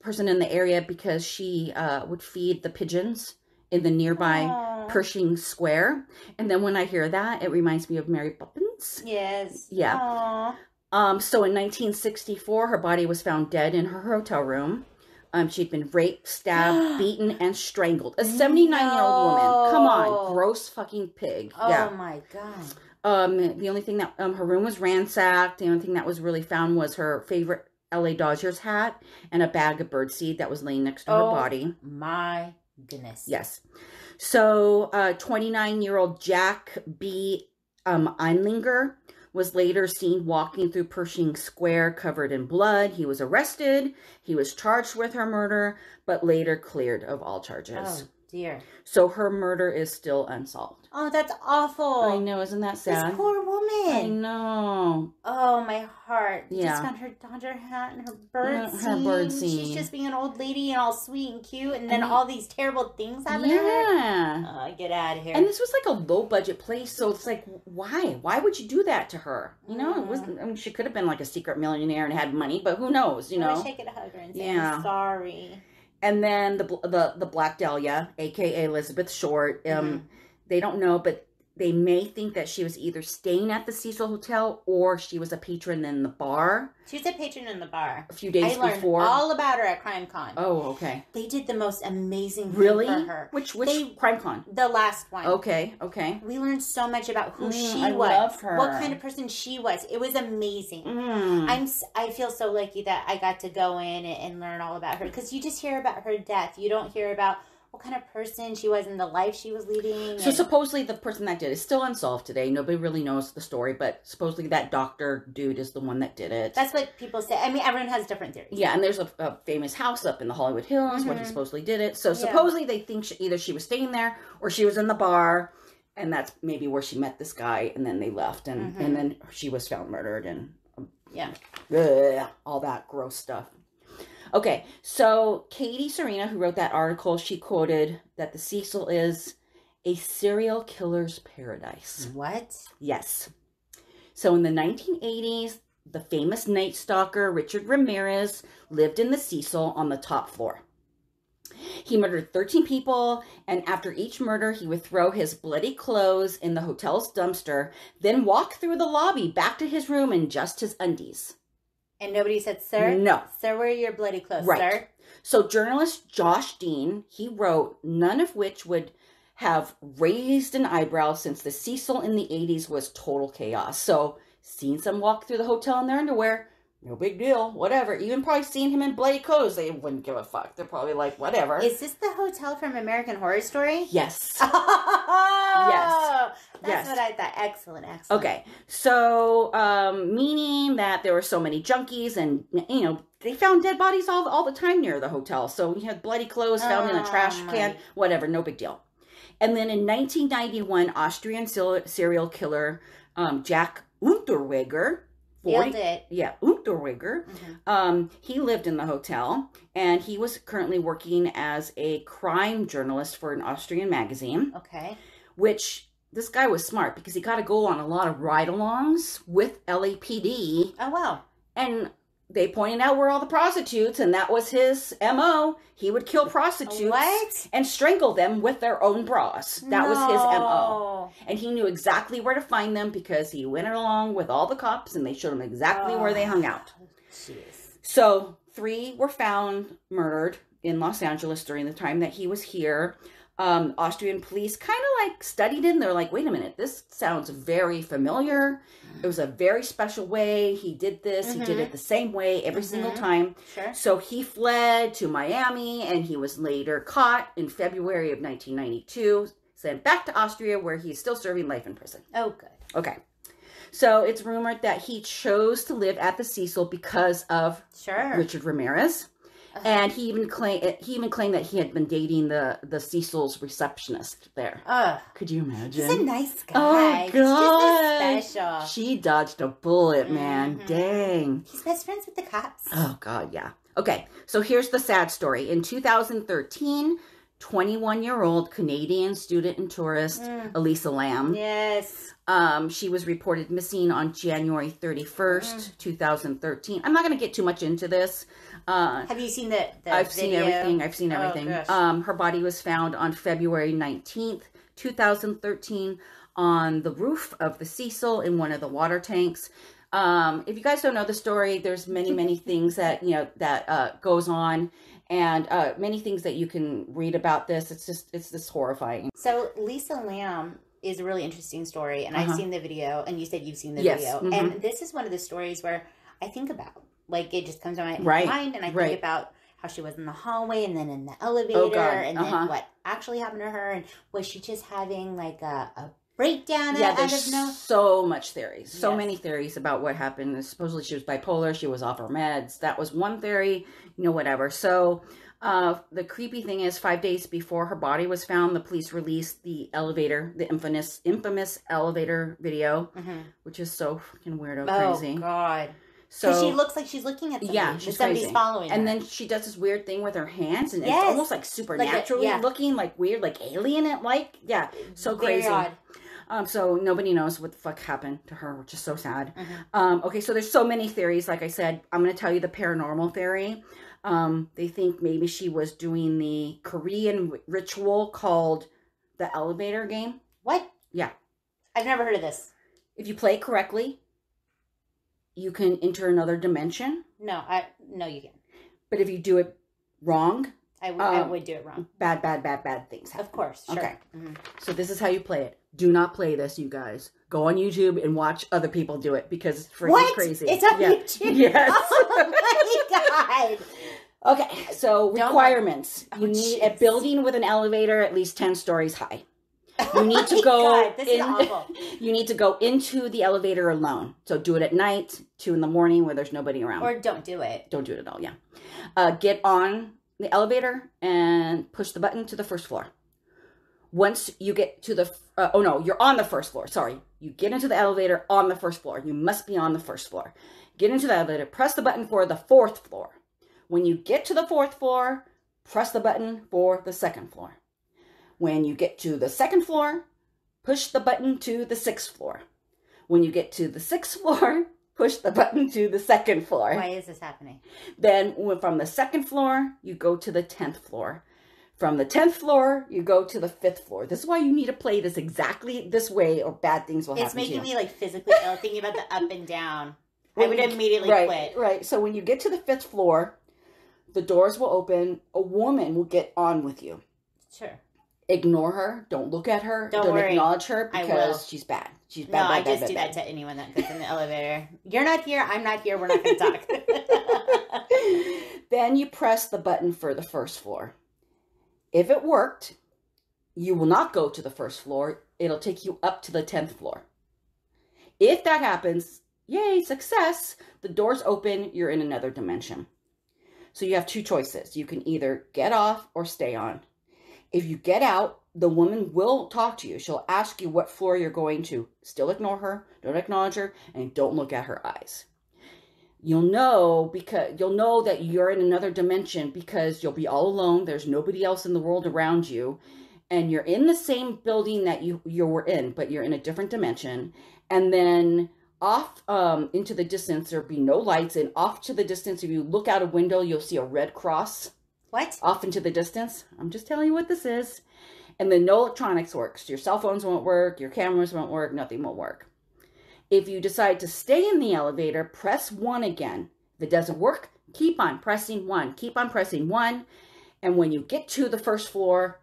S1: person in the area because she would feed the pigeons in the nearby Pershing Square. And then when I hear that, it reminds me of Mary Poppins.
S2: Yes.
S1: Yeah. So in 1964, her body was found dead in her hotel room. She'd been raped, stabbed, beaten, and strangled. A 79-year-old woman. Come on. Gross fucking pig.
S2: Oh, my God.
S1: The only thing that, her room was ransacked. The only thing that was really found was her favorite LA Dodgers hat and a bag of birdseed that was laying next to her body.
S2: My goodness.
S1: Yes. So, 29-year-old Jack B. Einlinger was later seen walking through Pershing Square covered in blood. He was arrested. He was charged with her murder, but later cleared of all charges.
S2: Oh, dear.
S1: So her murder is still unsolved.
S2: Oh, that's awful.
S1: I know, isn't that sad?
S2: This poor woman.
S1: I know.
S2: Oh, my heart.
S1: Yeah.
S2: Just found her Dodger hat and her bird scene. She's just being an old lady and all sweet and cute, and then all these terrible things happen to her.
S1: Yeah.
S2: Get out of here.
S1: And this was like a low-budget place, so it's like, why? Why would you do that to her? You know, it wasn't. I mean, she could have been like a secret millionaire and had money, but who knows? You know.
S2: I wish I could hug her and say, I'm sorry.
S1: And then the Black Dahlia, aka Elizabeth Short, they don't know, but they may think that she was either staying at the Cecil Hotel or she was a patron in the bar.
S2: She was a patron in the bar.
S1: A few days before.
S2: I learned all about her at CrimeCon.
S1: Oh, okay.
S2: They did the most amazing thing
S1: for
S2: her.
S1: Which CrimeCon?
S2: The last one.
S1: Okay.
S2: We learned so much about who she
S1: I
S2: was.
S1: Love her.
S2: What kind of person she was. It was amazing. I feel so lucky that I got to go in and learn all about her. Because you just hear about her death. You don't hear about what kind of person she was in the life she was leading.
S1: So supposedly the person that did it is still unsolved today. Nobody really knows the story, but supposedly that doctor dude is the one that did it.
S2: That's what people say. I mean, everyone has different theories.
S1: Yeah, and there's a famous house up in the Hollywood Hills where he supposedly did it. So supposedly they think either she was staying there or she was in the bar And that's maybe where she met this guy, and then they left, and then she was found murdered, and all that gross stuff. Okay, so Katie Serena, who wrote that article, she quoted that the Cecil is a serial killer's paradise.
S2: What?
S1: Yes. So in the 1980s, the famous Night Stalker Richard Ramirez lived in the Cecil on the top floor. He murdered 13 people, and after each murder, he would throw his bloody clothes in the hotel's dumpster, then walk through the lobby back to his room in just his undies.
S2: And nobody said, sir?
S1: No.
S2: Sir, where are your bloody clothes,
S1: right.
S2: sir?
S1: So journalist Josh Dean, he wrote, none of which would have raised an eyebrow since the Cecil in the 80s was total chaos. So seen some walk through the hotel in their underwear, no big deal, whatever. Even probably seen him in bloody clothes, they wouldn't give a fuck. They're probably like, whatever.
S2: Is this the hotel from American Horror Story?
S1: Yes.
S2: Yes. That's
S1: yes.
S2: what I thought. Excellent, excellent.
S1: Okay, so meaning that there were so many junkies, and you know they found dead bodies all the time near the hotel. So we had bloody clothes found in a trash can, whatever, no big deal. And then in 1991, Austrian serial killer Jack Unterweger.
S2: Nailed it.
S1: Yeah, Unterweger. He lived in the hotel, and he was currently working as a crime journalist for an Austrian magazine.
S2: Okay.
S1: Which, this guy was smart, because he got to go on a lot of ride-alongs with LAPD.
S2: Oh, wow.
S1: And they pointed out where all the prostitutes, and that was his MO. He would kill prostitutes and strangle them with their own bras. That was his MO. And he knew exactly where to find them because he went along with all the cops and they showed him exactly where they hung out.
S2: Jeez.
S1: So 3 were found murdered in Los Angeles during the time that he was here. Austrian police kind of like studied it, and they're like, wait a minute, this sounds very familiar. It was a very special way he did this. He did it the same way every single time.
S2: Sure.
S1: So he fled to Miami, and he was later caught in February of 1992, sent back to Austria, where he's still serving life in prison.
S2: Oh, good.
S1: Okay. So it's rumored that he chose to live at the Cecil because of Richard Ramirez. And he even claimed that he had been dating the Cecil's receptionist there. Could you imagine?
S2: He's a nice guy.
S1: Oh, God.
S2: He's just special.
S1: She dodged a bullet, man. Dang.
S2: He's best friends with the cops.
S1: Oh, God, yeah. Okay, so here's the sad story. In 2013, 21-year-old Canadian student and tourist Elisa Lam.
S2: Yes.
S1: She was reported missing on January 31st, 2013. I'm not going to get too much into this.
S2: Have you seen the
S1: I've
S2: video?
S1: seen everything. Her body was found on February 19th, 2013 on the roof of the Cecil in one of the water tanks. If you guys don't know the story, there's many things that, that goes on, and many things that you can read about this. It's just horrifying.
S2: So Lisa Lam is a really interesting story, and I've seen the video, and you said you've seen the video. And this is one of the stories where I think about, like, it just comes to my mind, and I think about how she was in the hallway and then in the elevator, and then what actually happened to her, and was she just having like a breakdown out of
S1: so much theories, so many theories about what happened. Supposedly she was bipolar, she was off her meds. That was one theory, whatever. So the creepy thing is, 5 days before her body was found, the police released the elevator, the infamous elevator video, which is so freaking weirdo crazy.
S2: Oh, God.
S1: So
S2: she looks like she's looking at somebody.
S1: Yeah, somebody's following her. And then she does this weird thing with her hands, and it's almost like supernaturally looking, like weird, like alien-like. Yeah, so crazy.
S2: Very odd.
S1: So nobody knows what the fuck happened to her, which is so sad. Okay, so there's so many theories. Like I said, I'm going to tell you the paranormal theory. They think maybe she was doing the Korean ritual called the elevator game.
S2: What?
S1: Yeah.
S2: I've never heard of this.
S1: If you play it correctly, you can enter another dimension.
S2: No, you can't.
S1: But if you do it wrong,
S2: I would do it wrong.
S1: Bad things happen.
S2: Of course, sure. Okay.
S1: So this is how you play it. Do not play this, you guys. Go on YouTube and watch other people do it, because it's freaking crazy.
S2: It's on YouTube?
S1: Yes.
S2: Oh my
S1: God. Okay, so requirements. You need a building with an elevator at least 10 stories high. You need to go.
S2: This is awful.
S1: You need to go into the elevator alone. So do it at night, 2 in the morning, where there's nobody around.
S2: Or don't do it.
S1: Don't do it at all. Yeah. Get on the elevator and push the button to the first floor. Once you get to the, oh no, you're on the first floor. Sorry. You get into the elevator on the first floor. You must be on the first floor. Get into the elevator, press the button for the 4th floor. When you get to the 4th floor, press the button for the 2nd floor. When you get to the 2nd floor, push the button to the 6th floor. When you get to the 6th floor, push the button to the 2nd floor.
S2: Why is this happening?
S1: Then from the 2nd floor, you go to the 10th floor. From the 10th floor, you go to the 5th floor. This is why you need to play this exactly this way or bad things will happen to you.
S2: It's making me like physically ill thinking about the up and down. I would immediately quit.
S1: Right. So when you get to the 5th floor, the doors will open. A woman will get on with you.
S2: Sure.
S1: Ignore her. Don't look at her. Don't acknowledge her because she's bad. She's bad.
S2: No, I just do that to anyone that gets in the elevator. You're not here. I'm not here. We're not going to talk.
S1: Then you press the button for the 1st floor. If it worked, you will not go to the 1st floor. It'll take you up to the 10th floor. If that happens, yay, success. The doors open. You're in another dimension. So you have 2 choices. You can either get off or stay on. If you get out, the woman will talk to you. She'll ask you what floor you're going to. Still ignore her, don't acknowledge her, and don't look at her eyes. You'll know that you're in another dimension because you'll be all alone. There's nobody else in the world around you. And you're in the same building that you were in, but you're in a different dimension. And then off into the distance, there'll be no lights. And off to the distance, if you look out a window, you'll see a red cross.
S2: What?
S1: Off into the distance. I'm just telling you what this is. And then no electronics works. Your cell phones won't work. Your cameras won't work. Nothing will work. If you decide to stay in the elevator, press 1 again. If it doesn't work, keep on pressing 1. Keep on pressing 1. And when you get to the 1st floor,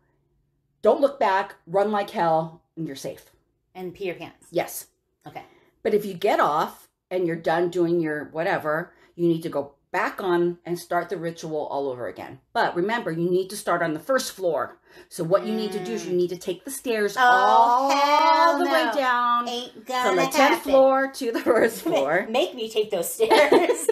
S1: don't look back. Run like hell. And you're safe.
S2: And pee your pants.
S1: Yes.
S2: Okay.
S1: But if you get off and you're done doing your whatever, you need to go back on and start the ritual all over again. But remember, you need to start on the 1st floor. So what you need to do is you need to take the stairs all the way down from the 10th floor to the 1st floor.
S2: Make me take those stairs.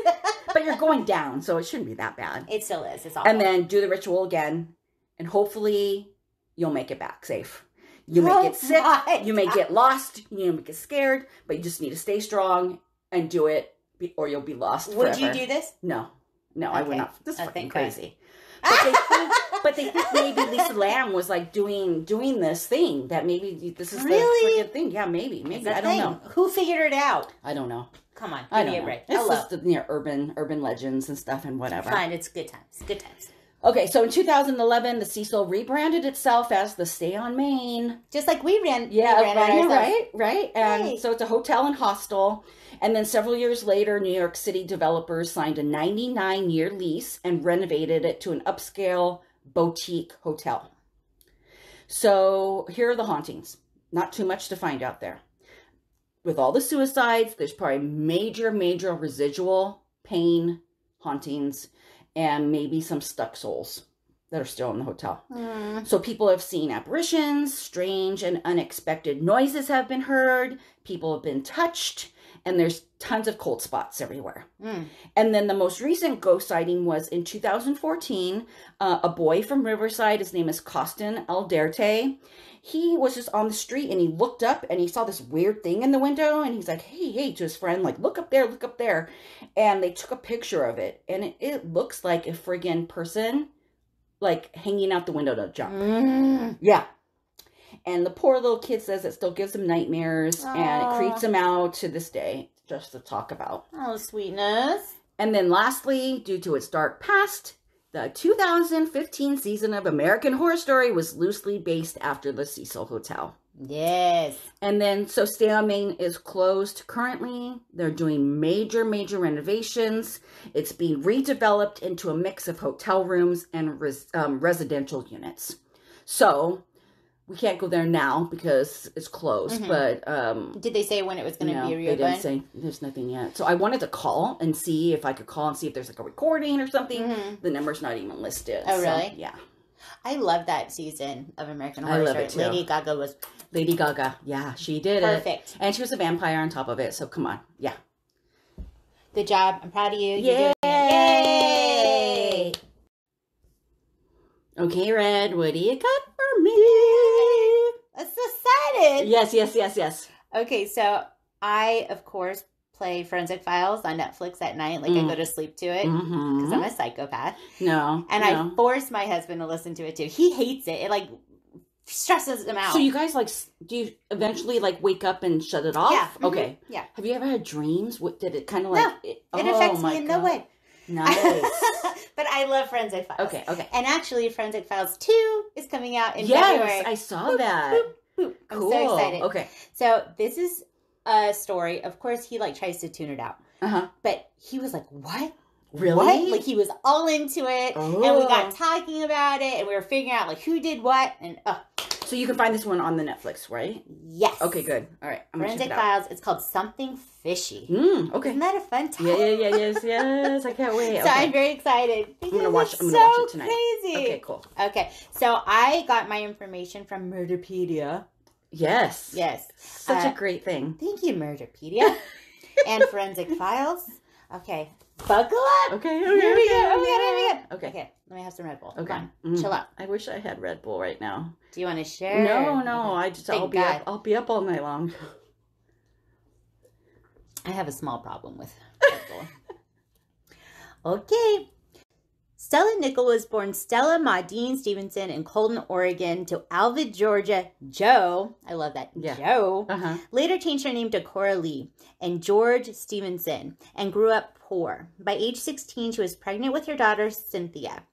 S1: But you're going down, so it shouldn't be that bad.
S2: It still is. It's awful.
S1: And then do the ritual again, and hopefully you'll make it back safe. You may get sick, you may get lost, you may get scared, but you just need to stay strong and do it, or you'll be lost forever.
S2: Would you do this?
S1: No, okay. I would not. This is fucking crazy.
S2: God.
S1: But they think maybe Lisa Lam was like doing this thing, that maybe this is
S2: really?
S1: the freaking thing. Yeah, maybe. I don't know.
S2: Who figured it out?
S1: I don't know.
S2: Come on, give me a break.
S1: It's just urban legends and stuff and whatever.
S2: Fine, it's good times. Good times.
S1: Okay, so in 2011, the Cecil rebranded itself as the Stay on Main.
S2: Just like we ran.
S1: Right. And so it's a hotel and hostel. And then several years later, New York City developers signed a 99-year lease and renovated it to an upscale boutique hotel. So here are the hauntings. Not too much to find out there. With all the suicides, there's probably major residual pain, hauntings, and maybe some stuck souls that are still in the hotel. So people have seen apparitions, strange and unexpected noises have been heard, people have been touched, and there's tons of cold spots everywhere. And then the most recent ghost sighting was in 2014. A boy from Riverside, his name is Costin Alderte. He was just on the street and he looked up and he saw this weird thing in the window and he's like, hey, to his friend, like, look up there. And they took a picture of it and it looks like a friggin' person, like, hanging out the window to jump. Yeah. And the poor little kid says it still gives him nightmares and it creeps him out to this day, just to talk about.
S2: Oh, sweetness.
S1: And then lastly, due to its dark past, the 2015 season of American Horror Story was loosely based after the Cecil Hotel.
S2: Yes.
S1: And then, so Stay on Main is closed currently. They're doing major renovations. It's being redeveloped into a mix of hotel rooms and residential units. So we can't go there now because it's closed. But
S2: did they say when it was going to be reopened?
S1: They didn't say. There's nothing yet. So I wanted to call and see if I could call and see if there's like a recording or something. The number's not even listed.
S2: Oh, really?
S1: Yeah.
S2: I love that season of American Horror Story.
S1: It too. Lady Gaga. Yeah, she did
S2: Perfect.
S1: And she was a vampire on top of it. So come on. Yeah.
S2: Good job. I'm proud of you.
S1: Yay!
S2: Yay!
S1: Okay, Red, what do you got for me?
S2: excited.
S1: Yes.
S2: Okay, so I, of course, play Forensic Files on Netflix at night. Like, I go to sleep to it because I'm a psychopath. I force my husband to listen to it, too. He hates it. It, like, stresses him out.
S1: So you guys, like, do you eventually, like, wake up and shut it off?
S2: Yeah.
S1: Okay.
S2: Yeah.
S1: Have you ever had dreams? What did it kind of like...
S2: No, it affects me in no way.
S1: Nice.
S2: But I love Forensic Files.
S1: Okay.
S2: And actually, Forensic Files 2 is coming out in February.
S1: Yes, I saw that.
S2: Boop. I'm
S1: cool.
S2: so excited.
S1: Okay.
S2: So this is a story. Of course, he, like, tries to tune it out. But he was like, what?
S1: Really?
S2: What? Like, he was all into it. And we got talking about it. And we were figuring out, like, who did what. And,
S1: So you can find this one on the Netflix, right?
S2: Yes.
S1: Okay, good. All right. I'm
S2: Forensic Files. It's called Something Fishy.
S1: Okay.
S2: Isn't that a fun title?
S1: Yes. I can't wait.
S2: So I'm very excited.
S1: I'm gonna watch it tonight.
S2: Crazy.
S1: Okay, cool.
S2: Okay, so I got my information from Murderpedia.
S1: Yes. Such a great thing.
S2: Thank you, Murderpedia. And Forensic Files. Okay, buckle up.
S1: Okay.
S2: Here we go. Oh my God.
S1: Okay.
S2: Let me have some Red Bull.
S1: Okay.
S2: Come on. Chill out.
S1: I wish I had Red Bull right now.
S2: Do you want to share?
S1: No.
S2: Okay.
S1: I'll be up all night long.
S2: I have a small problem with Red Bull. Okay. Stella Nichol was born Stella Maudine Stevenson in Colton, Oregon, to Alva Georgia Joe. I love that.
S1: Yeah.
S2: Joe. Later changed her name to Cora Lee and George Stevenson and grew up poor. By age 16, she was pregnant with her daughter, Cynthia.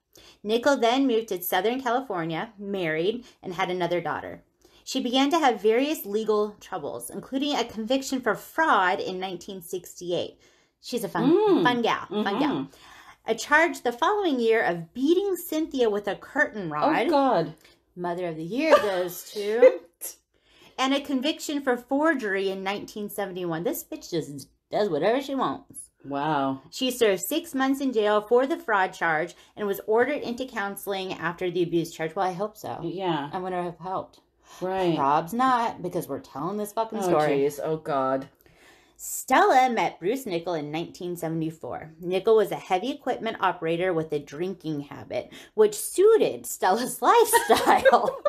S2: Nichol then moved to Southern California, married, and had another daughter. She began to have various legal troubles, including a conviction for fraud in 1968. She's a fun gal. A charge the following year of beating Cynthia with a curtain rod.
S1: Oh, God.
S2: Mother of the Year goes to. And a conviction for forgery in 1971. This bitch just does whatever she wants.
S1: Wow.
S2: She served 6 months in jail for the fraud charge and was ordered into counseling after the abuse charge. Well, I hope so.
S1: Yeah.
S2: I wonder if it helped.
S1: Right.
S2: Rob's not, because we're telling this fucking story.
S1: Jeez. Oh, God.
S2: Stella met Bruce Nichol in 1974. Nichol was a heavy equipment operator with a drinking habit, which suited Stella's lifestyle.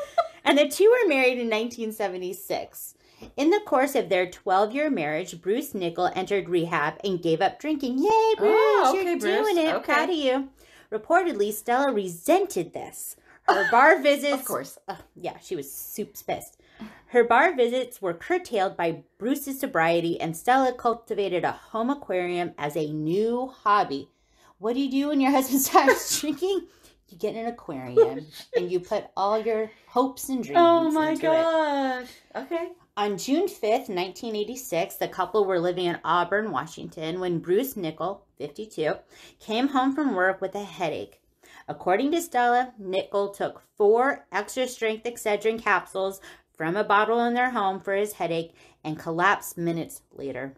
S2: And the two were married in 1976. In the course of their 12-year marriage, Bruce Nichol entered rehab and gave up drinking. Yay, Bruce, you're doing it.
S1: Okay.
S2: Proud of you. Reportedly, Stella resented this. Her bar visits...
S1: Of course.
S2: Yeah, she was soups pissed. Her bar visits were curtailed by Bruce's sobriety, and Stella cultivated a home aquarium as a new hobby. What do you do when your husband starts drinking? You get an aquarium, and you put all your hopes and dreams
S1: Oh, my
S2: into
S1: gosh.
S2: it.
S1: Okay.
S2: On June 5th, 1986, the couple were living in Auburn, Washington, when Bruce Nichol, 52, came home from work with a headache. According to Stella, Nichol took 4 extra-strength Excedrin capsules from a bottle in their home for his headache and collapsed minutes later.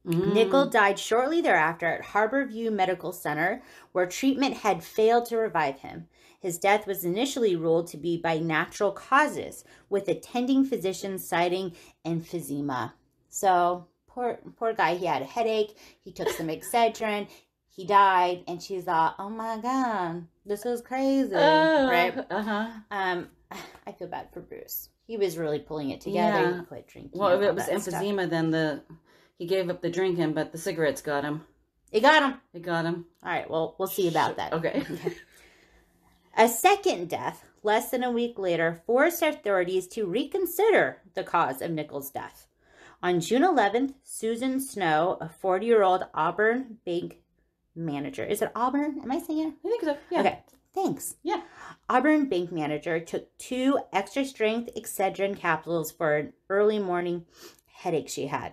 S2: Nichol died shortly thereafter at Harborview Medical Center, where treatment had failed to revive him. His death was initially ruled to be by natural causes, with attending physicians citing emphysema. So, poor guy, he had a headache, he took some Excedrin, he died, and she's like, oh my God, this is crazy, right? I feel bad for Bruce. He was really pulling it together.
S1: Yeah.
S2: He quit drinking.
S1: Well, if it was emphysema, then he gave up the drinking, but the cigarettes got him.
S2: It got him.
S1: It got him.
S2: All right, well, we'll see about that.
S1: Okay.
S2: A second death, less than a week later, forced authorities to reconsider the cause of Nichol's death. On June 11th, Susan Snow, a 40-year-old Auburn bank manager. Is it Auburn? Am I saying it?
S1: I think so. Yeah.
S2: Okay. Thanks.
S1: Yeah.
S2: Auburn bank manager took 2 extra-strength Excedrin capsules for an early morning headache she had.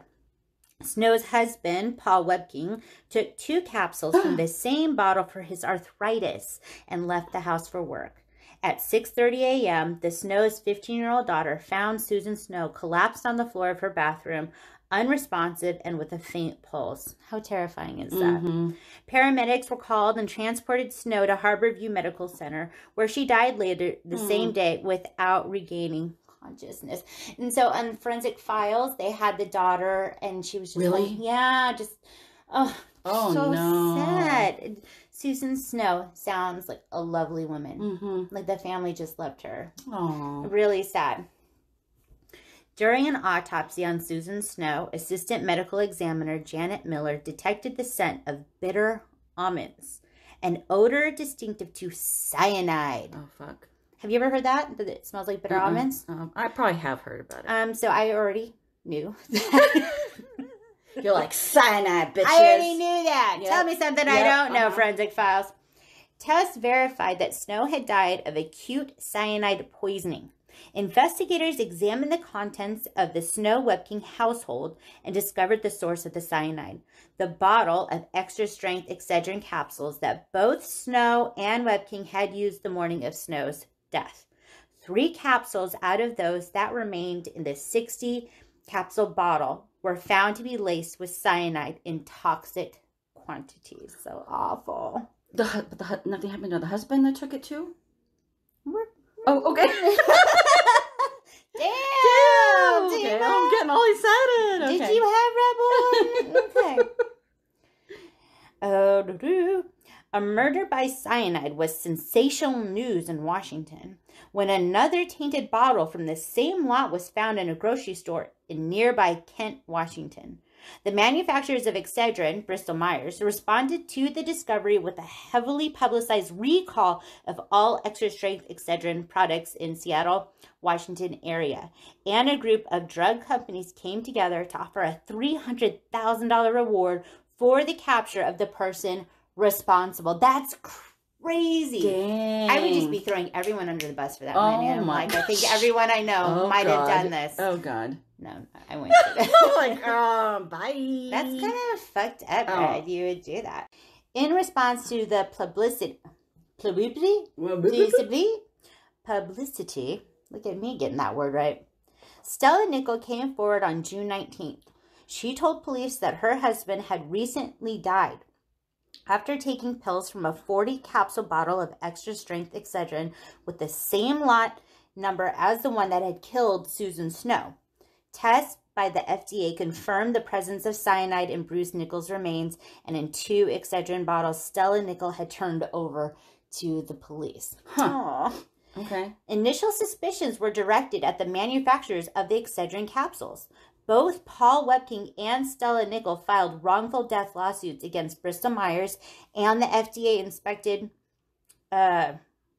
S2: Snow's husband, Paul Webking, took 2 capsules from the same bottle for his arthritis and left the house for work. At 6:30 a.m., the Snow's 15-year-old daughter found Susan Snow collapsed on the floor of her bathroom, unresponsive and with a faint pulse. How terrifying is that? Paramedics were called and transported Snow to Harborview Medical Center, where she died later the same day without regaining consciousness. And so on Forensic Files, they had the daughter, and she was just
S1: Really?
S2: so
S1: no.
S2: sad. Susan Snow sounds like a lovely woman. Like the family just loved her.
S1: Oh.
S2: Really sad. During an autopsy on Susan Snow, Assistant Medical Examiner Janet Miller detected the scent of bitter almonds, an odor distinctive to cyanide.
S1: Oh, fuck.
S2: Have you ever heard that? That it smells like bitter almonds?
S1: I probably have heard about it.
S2: So I already knew that.
S1: You're like, cyanide, bitches.
S2: I already knew that.
S1: Yep.
S2: Tell me something I don't know, Forensic Files. Tests verified that Snow had died of acute cyanide poisoning. Investigators examined the contents of the Snow Webking household and discovered the source of the cyanide, the bottle of extra-strength Excedrin capsules that both Snow and Webking had used the morning of Snow's death. 3 capsules out of those that remained in the 60-capsule bottle were found to be laced with cyanide in toxic quantities. So awful.
S1: Nothing happened to the husband that took it too? Oh, okay.
S2: Damn!
S1: Okay, I'm getting all excited. Okay.
S2: Did you have Red Bull? Okay. A murder by cyanide was sensational news in Washington when another tainted bottle from the same lot was found in a grocery store in nearby Kent, Washington. The manufacturers of Excedrin, Bristol-Myers, responded to the discovery with a heavily publicized recall of all extra-strength Excedrin products in Seattle, Washington area. And a group of drug companies came together to offer a $300,000 reward for the capture of the person responsible. That's crazy.
S1: Dang.
S2: I would just be throwing everyone under the bus for that one.
S1: Oh my
S2: I think everyone I know might have done this.
S1: Oh, God.
S2: No, I wouldn't do that.
S1: Like, bye.
S2: That's kind of fucked up that you would do that. In response to the publicity, look at me getting that word right. Stella Nickell came forward on June 19th. She told police that her husband had recently died after taking pills from a 40-capsule bottle of extra-strength Excedrin with the same lot number as the one that had killed Susan Snow. Tests by the FDA confirmed the presence of cyanide in Bruce Nichols' remains, and in 2 Excedrin bottles Stella Nickell had turned over to the police.
S1: Huh. Okay.
S2: Initial suspicions were directed at the manufacturers of the Excedrin capsules. Both Paul Webking and Stella Nickell filed wrongful death lawsuits against Bristol-Myers and the FDA-inspected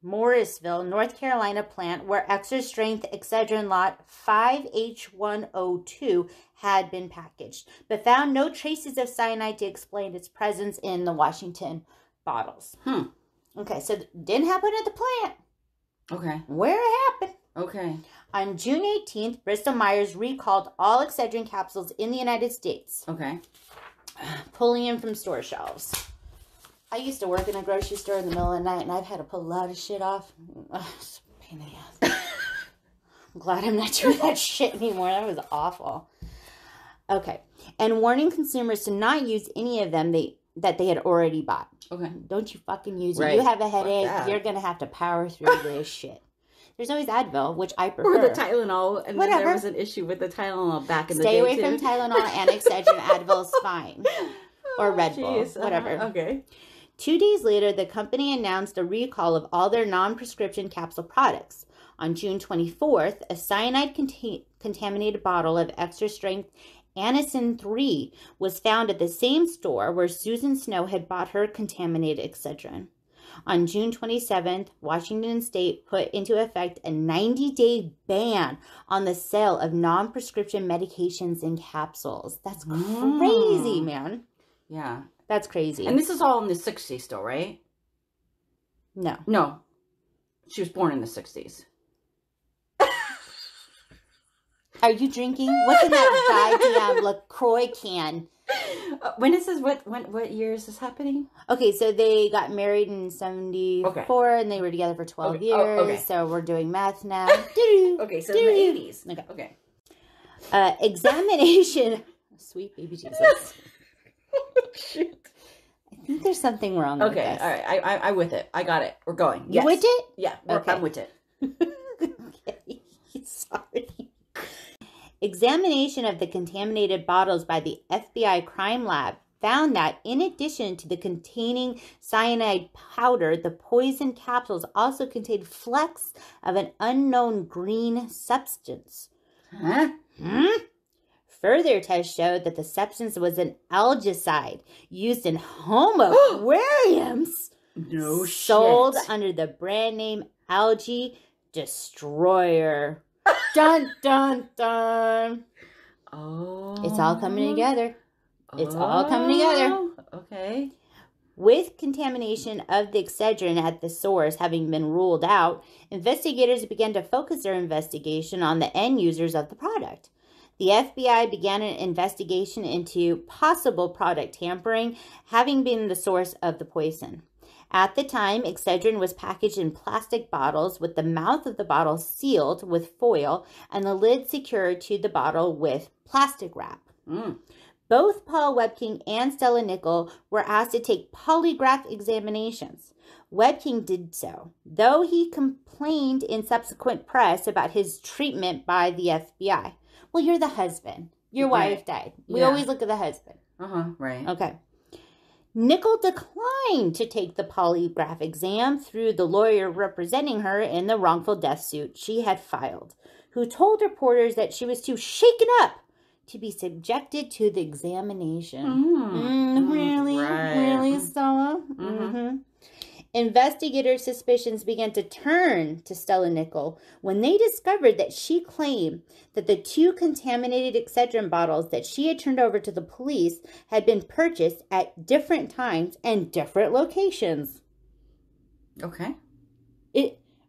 S2: Morrisville, North Carolina plant where extra-strength Excedrin lot 5H102 had been packaged, but found no traces of cyanide to explain its presence in the Washington bottles. Okay, so it didn't happen at the plant.
S1: Okay.
S2: Where it happened.
S1: Okay.
S2: On June 18th, Bristol-Myers recalled all Excedrin capsules in the United States.
S1: Okay.
S2: Pulling them from store shelves. I used to work in a grocery store in the middle of the night, and I've had to pull a lot of shit off. It's a pain in the ass. I'm glad I'm not doing that shit anymore. That was awful. Okay. And warning consumers to not use any of them that they had already bought.
S1: Okay.
S2: Don't you fucking use
S1: Right.
S2: it. You have a headache, you're going to have to power through this shit. There's always Advil, which I prefer.
S1: Or the Tylenol. And then there was an issue with the Tylenol back in the day,
S2: Stay away from Tylenol and Excedrin. Advil's fine. Or Red Bull. Whatever.
S1: Okay.
S2: 2 days later, the company announced a recall of all their non-prescription capsule products. On June 24th, a cyanide-contaminated bottle of extra-strength Anacin 3 was found at the same store where Susan Snow had bought her contaminated Excedrin. On June 27th, Washington State put into effect a 90-day ban on the sale of non-prescription medications in capsules. That's crazy, man.
S1: Yeah.
S2: That's crazy.
S1: And this is all in the 60s still, right?
S2: No.
S1: No. She was born in the 60s.
S2: Are you drinking? What's in that goddamn LaCroix can?
S1: When is this? What year is this happening?
S2: Okay, so they got married in 74 and they were together for 12 years.
S1: Oh, okay.
S2: So we're doing math now.
S1: Okay, so in the 80s.
S2: Okay. Examination. Sweet baby Jesus.
S1: Shit.
S2: I think there's something wrong with this.
S1: All right. I'm with it. I got it. We're going.
S2: You with it?
S1: Yeah,
S2: okay.
S1: I'm with it.
S2: Okay. Sorry. Examination of the contaminated bottles by the FBI crime lab found that in addition to the containing cyanide powder, the poison capsules also contained flecks of an unknown green substance.
S1: Huh?
S2: Further tests showed that the substance was an algicide used in home aquariums.
S1: No
S2: sold
S1: shit.
S2: under the brand name Algae Destroyer. Dun, dun, dun.
S1: Oh.
S2: It's all coming together. It's all coming together.
S1: Okay.
S2: With contamination of the Excedrin at the source having been ruled out, investigators began to focus their investigation on the end users of the product. The FBI began an investigation into possible product tampering, having been the source of the poison. At the time, Excedrin was packaged in plastic bottles with the mouth of the bottle sealed with foil and the lid secured to the bottle with plastic wrap. Both Paul Webking and Stella Nickell were asked to take polygraph examinations. Webking did so, though he complained in subsequent press about his treatment by the FBI. Well, you're the husband. Your wife died. We always look at the husband.
S1: Right.
S2: Okay. Nickell declined to take the polygraph exam through the lawyer representing her in the wrongful death suit she had filed, who told reporters that she was too shaken up to be subjected to the examination. Really?
S1: Right.
S2: Really, Stella? Investigators' suspicions began to turn to Stella Nickell when they discovered that she claimed that the 2 contaminated Excedrin bottles that she had turned over to the police had been purchased at different times and different locations.
S1: Okay.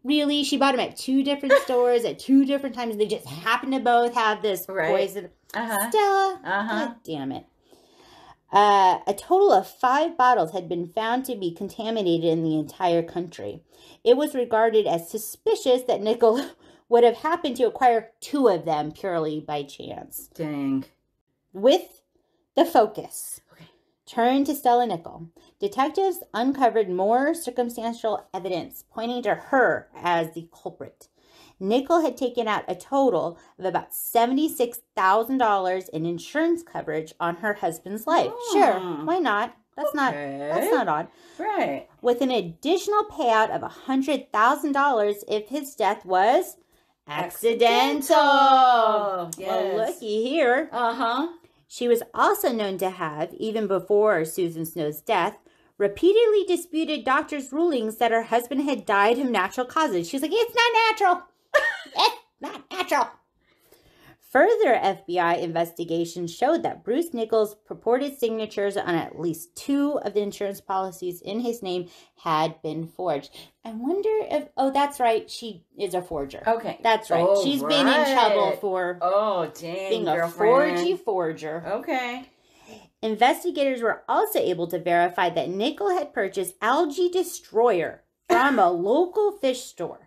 S2: Really, she bought them at 2 different stores at 2 different times. They just happened to both have this poison. Stella, God damn it. A total of 5 bottles had been found to be contaminated in the entire country. It was regarded as suspicious that Nickell would have happened to acquire 2 of them purely by chance.
S1: Dang.
S2: With the focus turned to Stella Nickell, detectives uncovered more circumstantial evidence pointing to her as the culprit. Nickell had taken out a total of about $76,000 in insurance coverage on her husband's life. Sure, why not? That's not odd.
S1: Right.
S2: With an additional payout of $100,000 if his death was accidental.
S1: Yes.
S2: Well, looky here. She was also known to have, even before Susan Snow's death, repeatedly disputed doctors' rulings that her husband had died of natural causes. She's like, it's not natural. It's not natural. Further FBI investigations showed that Bruce Nichols' purported signatures on at least 2 of the insurance policies in his name had been forged. I wonder if... Oh, that's right. She is a forger.
S1: Okay.
S2: That's right. She's been in trouble for being a forger.
S1: Okay.
S2: Investigators were also able to verify that Nickell had purchased Algae Destroyer from a local fish store.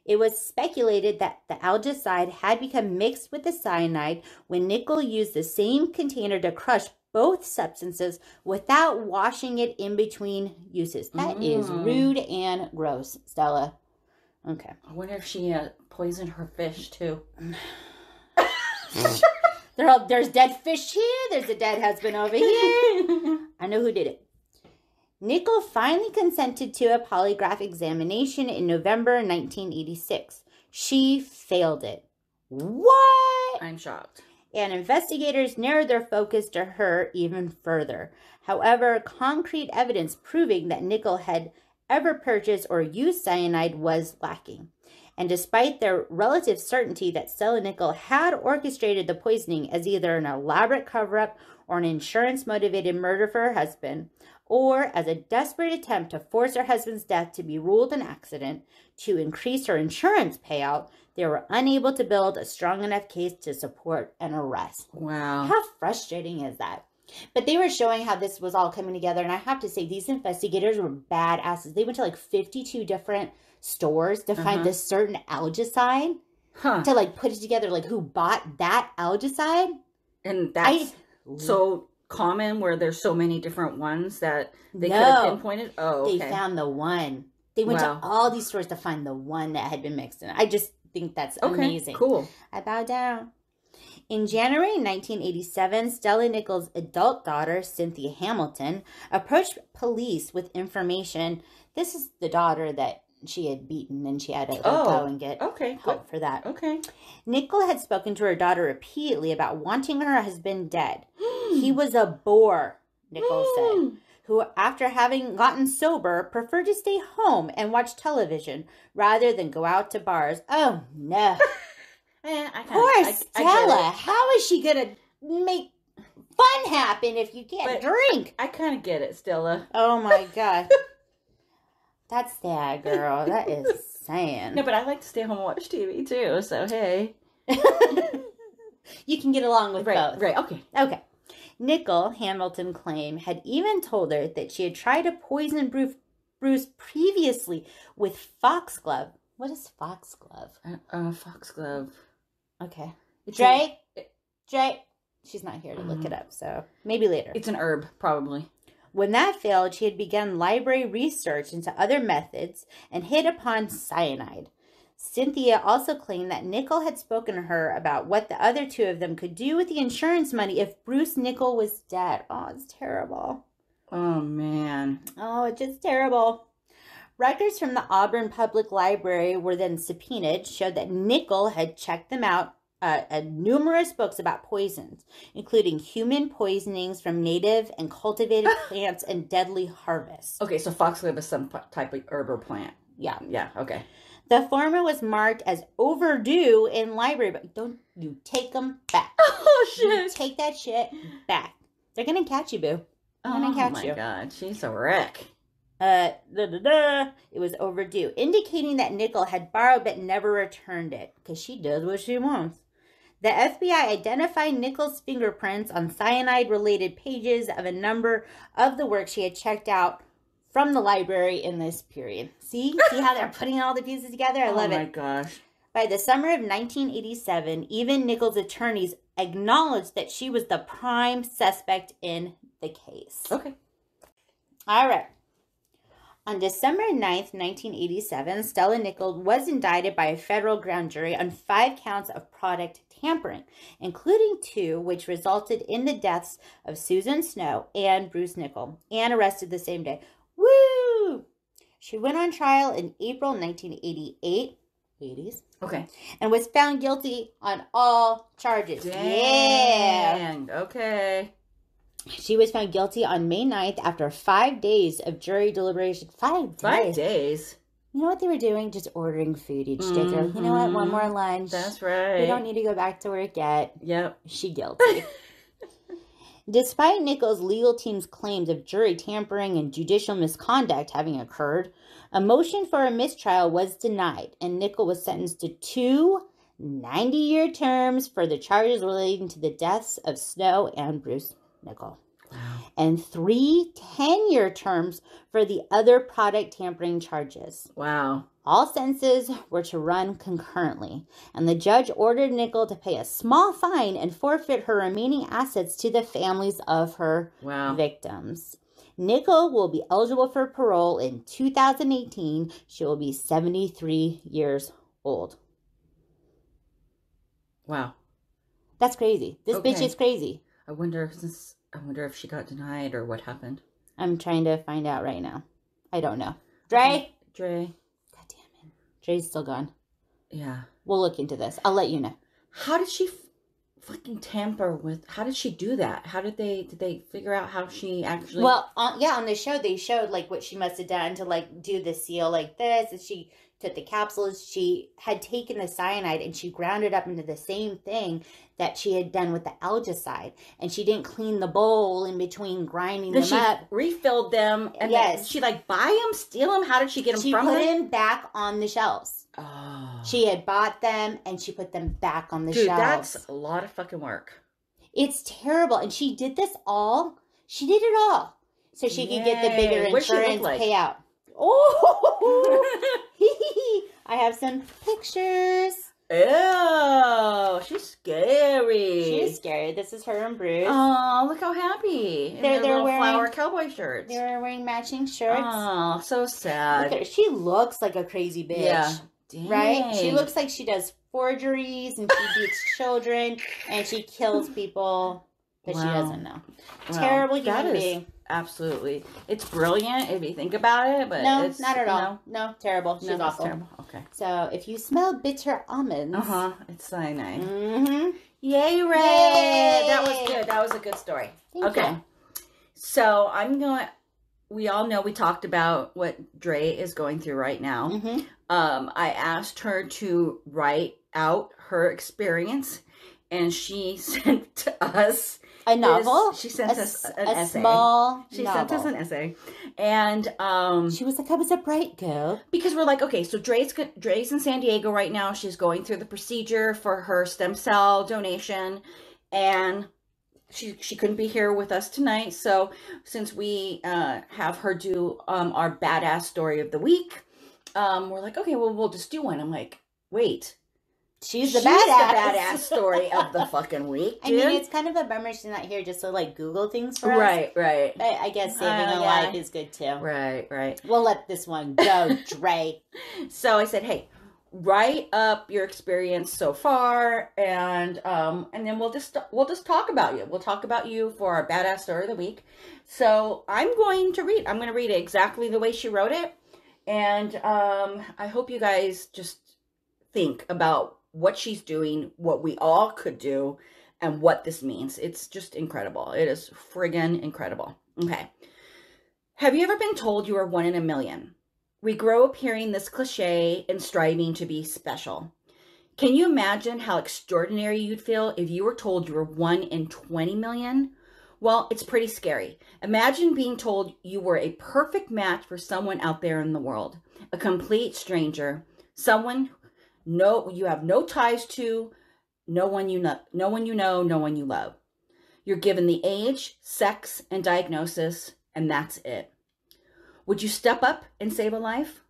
S2: It was speculated that the algicide had become mixed with the cyanide when Nickell used the same container to crush both substances without washing it in between uses. That is rude and gross, Stella. Okay.
S1: I wonder if she poisoned her fish too.
S2: There's dead fish here. There's a dead husband over here. I know who did it. Nickell finally consented to a polygraph examination in November 1986. She failed it. What?
S1: I'm shocked.
S2: And investigators narrowed their focus to her even further. However, concrete evidence proving that Nickell had ever purchased or used cyanide was lacking. And despite their relative certainty that Stella Nickell had orchestrated the poisoning as either an elaborate cover-up or an insurance-motivated murder for her husband, or as a desperate attempt to force her husband's death to be ruled an accident to increase her insurance payout, they were unable to build a strong enough case to support an arrest.
S1: Wow.
S2: How frustrating is that? But they were showing how this was all coming together, and I have to say, these investigators were badasses. They went to like 52 different stores to find this certain algicide to like put it together, like who bought that algicide.
S1: And that's so common where there's so many different ones that they could have pinpointed. Oh, okay.
S2: They found the one. They went to all these stores to find the one that had been mixed in. I just think that's amazing.
S1: Cool.
S2: I bow down. In January 1987, Stella Nickell's adult daughter, Cynthia Hamilton, approached police with information. This is the daughter that she had beaten, and she had to go and get help for that.
S1: Okay.
S2: Nickel had spoken to her daughter repeatedly about wanting her husband dead. He was a bore, Nickel said, who, after having gotten sober, preferred to stay home and watch television rather than go out to bars. Oh, no. Poor Stella. How is she going to make fun happen if you can't drink?
S1: I kind of get it, Stella.
S2: Oh, my God. That's sad, girl. That is sad.
S1: No, but I like to stay home and watch TV, too, so hey.
S2: You can get along with both.
S1: Right, okay.
S2: Okay. Nickel, Hamilton claimed, had even told her that she had tried to poison Bruce previously with foxglove. What is foxglove?
S1: Foxglove.
S2: Okay. Dre? She's not here to look it up, so maybe later.
S1: It's an herb, probably.
S2: When that failed, she had begun library research into other methods and hit upon cyanide. Cynthia also claimed that Nickel had spoken to her about what the other two of them could do with the insurance money if Bruce Nickel was dead. Oh, it's terrible.
S1: Oh, man.
S2: Oh, it's just terrible. Records from the Auburn Public Library were then subpoenaed, showed that Nickel had checked them out, numerous books about poisons, including human poisonings from native and cultivated plants and deadly harvests.
S1: Okay, so foxglove is some type of herb or plant.
S2: Yeah.
S1: Yeah, okay.
S2: The former was marked as overdue in library, but don't you take them back.
S1: Oh, shit.
S2: You take that shit back. They're going to catch you, boo. They're going to catch you.
S1: Oh, my God. She's a wreck.
S2: It was overdue, indicating that Nickel had borrowed but never returned it, because she does what she wants. The FBI identified Nickel's fingerprints on cyanide-related pages of a number of the work she had checked out from the library in this period. See how they're putting all the pieces together? I love it.
S1: Oh, my gosh.
S2: By the summer of 1987, even Nickel's attorneys acknowledged that she was the prime suspect in the case.
S1: Okay.
S2: All right. On December 9th, 1987, Stella Nickel was indicted by a federal grand jury on 5 counts of product tampering, including 2 which resulted in the deaths of Susan Snow and Bruce Nickel, and arrested the same day. Woo! She went on trial in April 1988, 80s,
S1: okay,
S2: and was found guilty on all charges.
S1: Dang. Yeah. Okay.
S2: She was found guilty on May 9th after 5 days of jury deliberation. 5 days.
S1: 5 days.
S2: You know what they were doing? Just ordering food each day. They're like, you know what? One more lunch.
S1: That's right.
S2: We don't need to go back to work yet.
S1: Yep.
S2: She guilty. Despite Nickel's legal team's claims of jury tampering and judicial misconduct having occurred, a motion for a mistrial was denied, and Nickel was sentenced to 2 90-year terms for the charges relating to the deaths of Snow and Bruce Nickel.
S1: Wow.
S2: And 3 10-year terms for the other product tampering charges.
S1: Wow.
S2: All sentences were to run concurrently, and the judge ordered Nickel to pay a small fine and forfeit her remaining assets to the families of her victims. Nickel will be eligible for parole in 2018. She will be 73 years old.
S1: Wow.
S2: That's crazy. This bitch is crazy.
S1: I wonder if she got denied or what happened.
S2: I'm trying to find out right now. I don't know. Dre?
S1: Dre.
S2: God damn it. Dre's still gone.
S1: Yeah.
S2: We'll look into this. I'll let you know.
S1: How did she fucking tamper with... How did she do that? How did they figure out how she actually...
S2: Well, on the show, they showed, like, what she must have done to, like, do the seal like this. And she took the capsules. She had taken the cyanide and she ground it up into the same thing that she had done with the algicide. And she didn't clean the bowl in between grinding them up.
S1: Refilled them. And then she, like, buy them, steal them? How did she get them from her?
S2: She put them back on the shelves.
S1: Oh.
S2: She had bought them and she put them back on the shelves.
S1: Dude, that's a lot of fucking work.
S2: It's terrible. And she did this all. She did it all. So she could get the bigger insurance payout. Oh! I have some pictures.
S1: Oh, she's scary.
S2: She's scary. This is her and Bruce.
S1: Oh, look how happy.
S2: They're wearing
S1: flower cowboy shirts.
S2: They're wearing matching shirts.
S1: Oh, so sad.
S2: Look at her. She looks like a crazy bitch.
S1: Yeah. Dang.
S2: Right? She looks like she does forgeries and she beats children and she kills people. But she doesn't know.
S1: Wow.
S2: Terrible human being.
S1: Absolutely. It's brilliant if you think about it, but
S2: no,
S1: it's...
S2: not at all. No, terrible. She's awful.
S1: Terrible. Okay.
S2: So, if you smell bitter almonds...
S1: It's cyanide.
S2: Mm-hmm.
S1: Yay, Ray! Yay! That was good. That was a good story.
S2: Thank you.
S1: So, we all know we talked about what Dre is going through right now.
S2: Mm-hmm.
S1: I asked her to write out her experience, and she sent to us
S2: a novel.
S1: She sent us an essay. She sent us an essay, and
S2: she was like, "I was a bright girl,"
S1: because we're like, okay, so Dre's in San Diego right now. She's going through the procedure for her stem cell donation, and she couldn't be here with us tonight. So since we have her do our badass story of the week, we're like, okay, well, we'll just do one. I'm like, wait.
S2: She's the badass
S1: story of the fucking week, dude.
S2: I mean, it's kind of a bummer she's not here just to, like, Google things for us.
S1: Right.
S2: But I guess saving a life is good, too.
S1: Right.
S2: We'll let this one go, Dre.
S1: So I said, hey, write up your experience so far, and then we'll just talk about you. We'll talk about you for our badass story of the week. So I'm going to read it exactly the way she wrote it, and I hope you guys just think about what she's doing, what we all could do, and what this means. It's just incredible. It is friggin' incredible. Okay. Have you ever been told you are one in a million? We grow up hearing this cliche and striving to be special. Can you imagine how extraordinary you'd feel if you were told you were 1 in 20 million? Well, it's pretty scary. Imagine being told you were a perfect match for someone out there in the world, a complete stranger, someone you have no ties to, no one you know, no one you love. You're given the age, sex, and diagnosis, and that's it. Would you step up and save a life?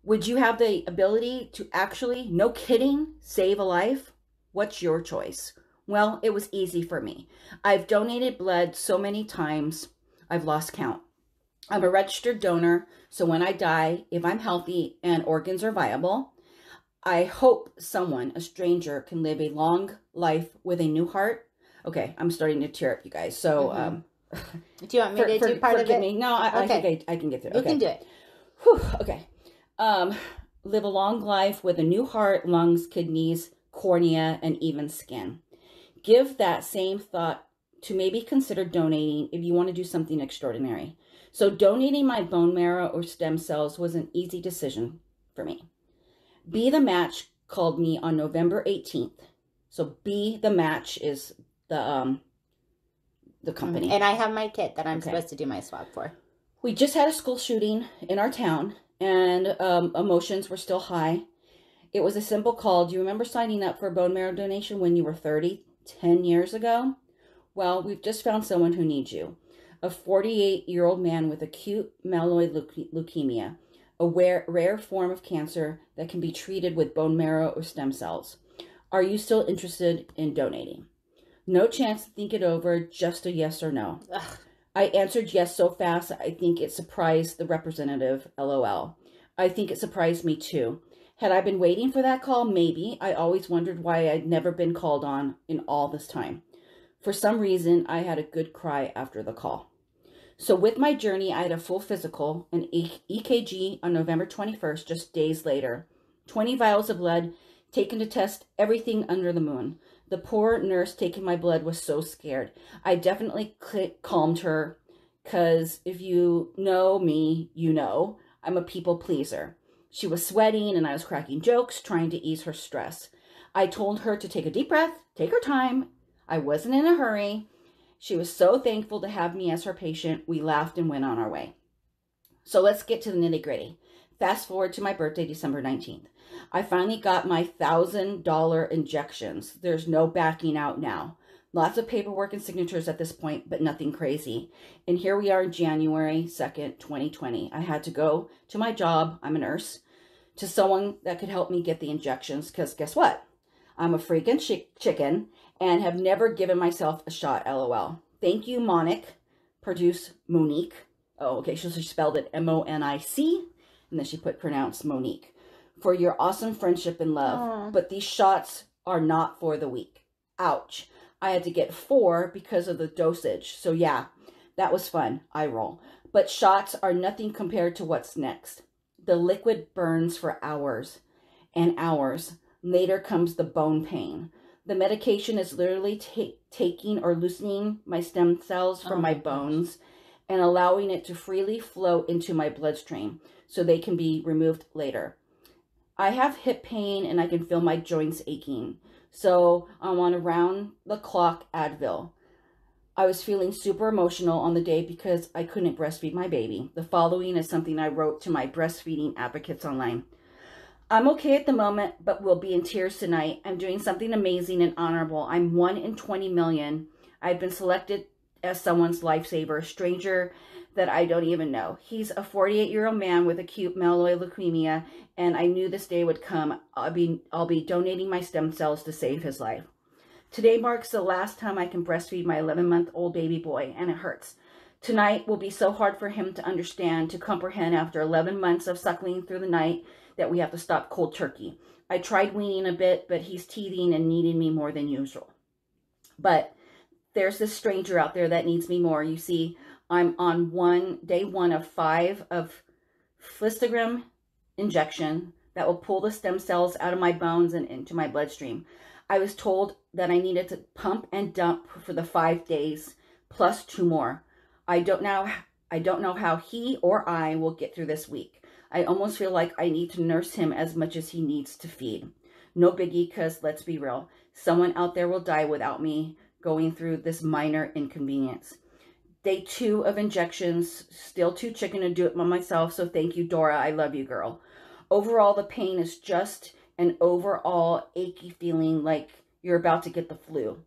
S1: Would you have the ability to actually, no kidding, save a life? What's your choice? Well, it was easy for me. I've donated blood so many times, I've lost count. I'm a registered donor, so when I die, if I'm healthy and organs are viable, I hope someone, a stranger, can live a long life with a new heart. Okay, I'm starting to tear up, you guys. So,
S2: do you want me to do part of it?
S1: Me. No, I think I can get through it.
S2: You can do it.
S1: Whew, okay. Live a long life with a new heart, lungs, kidneys, cornea, and even skin. Give that same thought to maybe consider donating if you want to do something extraordinary. So donating my bone marrow or stem cells was an easy decision for me. Be the Match called me on November 18th. So Be the Match is the company.
S2: And I have my kit that I'm supposed to do my swab for.
S1: We just had a school shooting in our town, and emotions were still high. It was a simple call. Do you remember signing up for a bone marrow donation when you were 30, 10 years ago? Well, we've just found someone who needs you. A 48-year-old man with acute myeloid leukemia, a rare form of cancer that can be treated with bone marrow or stem cells. Are you still interested in donating? No chance to think it over, just a yes or no.
S2: Ugh.
S1: I answered yes so fast, I think it surprised the representative, LOL. I think it surprised me too. Had I been waiting for that call? Maybe. I always wondered why I'd never been called on in all this time. For some reason, I had a good cry after the call. So with my journey, I had a full physical, an EKG on November 21st, just days later. 20 vials of blood, taken to test everything under the moon. The poor nurse taking my blood was so scared. I definitely calmed her, because if you know me, you know I'm a people pleaser. She was sweating and I was cracking jokes, trying to ease her stress. I told her to take a deep breath, take her time. I wasn't in a hurry. She was so thankful to have me as her patient. We laughed and went on our way. So let's get to the nitty gritty. Fast forward to my birthday, December 19th. I finally got my $1,000 injections. There's no backing out now. Lots of paperwork and signatures at this point, but nothing crazy. And here we are, January 2nd, 2020. I had to go to my job, I'm a nurse, to someone that could help me get the injections, because guess what? I'm a freaking chicken and have never given myself a shot, LOL. Thank you, Monique. Produce Monique. Oh, okay, so she spelled it M-O-N-I-C, and then she pronounced Monique. For your awesome friendship and love. Aww. But these shots are not for the weak. Ouch. I had to get 4 because of the dosage. So yeah, that was fun. I roll. But shots are nothing compared to what's next. The liquid burns for hours and hours. Later comes the bone pain. The medication is literally taking or loosening my stem cells from my bones and allowing it to freely flow into my bloodstream so they can be removed later. I have hip pain and I can feel my joints aching. So I'm on around the clock Advil. I was feeling super emotional on the day because I couldn't breastfeed my baby. The following is something I wrote to my breastfeeding advocates online. I'm okay at the moment, but will be in tears tonight. I'm doing something amazing and honorable. I'm 1 in 20 million. I've been selected as someone's lifesaver, a stranger that I don't even know. He's a 48-year-old man with acute myeloid leukemia, and I knew this day would come. I'll be donating my stem cells to save his life. Today marks the last time I can breastfeed my 11-month-old baby boy, and it hurts. Tonight will be so hard for him to understand, to comprehend after 11 months of suckling through the night that we have to stop cold turkey. I tried weaning a bit, but he's teething and needing me more than usual. But there's this stranger out there that needs me more. You see, I'm on day one of 5 of Flistagram injection that will pull the stem cells out of my bones and into my bloodstream. I was told that I needed to pump and dump for the 5 days plus 2 more. I don't know how he or I will get through this week. I almost feel like I need to nurse him as much as he needs to feed. No biggie, because let's be real, someone out there will die without me going through this minor inconvenience. Day 2 of injections, still too chicken to do it by myself, so thank you, Dora. I love you, girl. Overall, the pain is just an overall achy feeling like you're about to get the flu.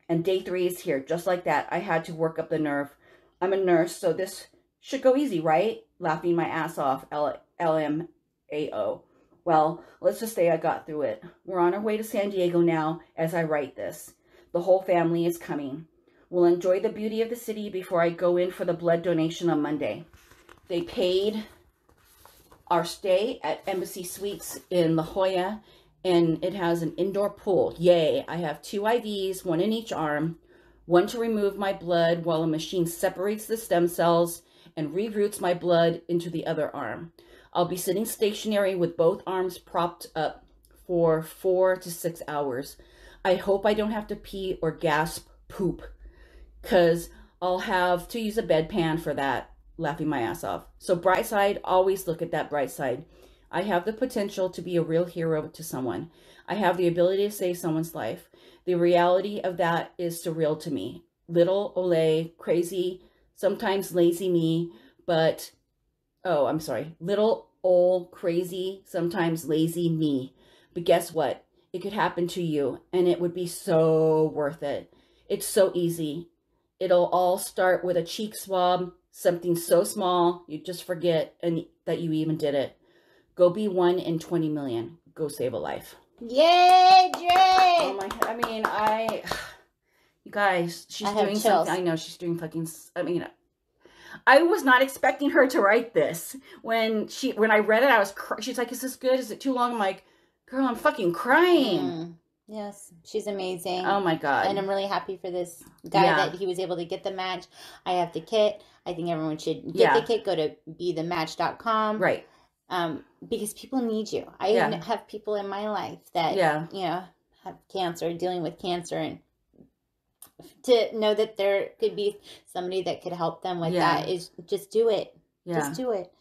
S1: And day 3 is here, just like that. I had to work up the nerve. I'm a nurse, so this should go easy, right? Laughing my ass off, LMAO. Well, let's just say I got through it. We're on our way to San Diego now as I write this. The whole family is coming. We'll enjoy the beauty of the city before I go in for the blood donation on Monday. They paid our stay at Embassy Suites in La Jolla, and it has an indoor pool. Yay! I have 2 IVs, 1 in each arm, 1 to remove my blood while a machine separates the stem cells and reroutes my blood into the other arm. I'll be sitting stationary with both arms propped up for 4 to 6 hours. I hope I don't have to pee or gasp poop, because I'll have to use a bedpan for that. Laughing my ass off. So bright side, always look at that bright side. I have the potential to be a real hero to someone. I have the ability to save someone's life. The reality of that is surreal to me. Little Ole, crazy, sometimes lazy me, but, little old crazy, sometimes lazy me. But guess what? It could happen to you, and it would be so worth it. It's so easy. It'll all start with a cheek swab, something so small you just forget and that you even did it. Go be 1 in 20 million. Go save a life.
S2: Yay, Dre!
S1: Oh my! You guys, she's doing something. I know she's doing fucking. I was not expecting her to write this. When I read it, I was. She's like, "Is this good? Is it too long?" I'm like, "Girl, I'm fucking crying."
S2: Yes, she's amazing.
S1: Oh my God.
S2: And I'm really happy for this guy that he was able to get the match. I have the kit. I think everyone should get the kit. Go to bethematch.com.
S1: Right.
S2: Because people need you. I have people in my life that, have cancer, dealing with cancer, and to know that there could be somebody that could help them with that is just do it. Yeah. Just do it.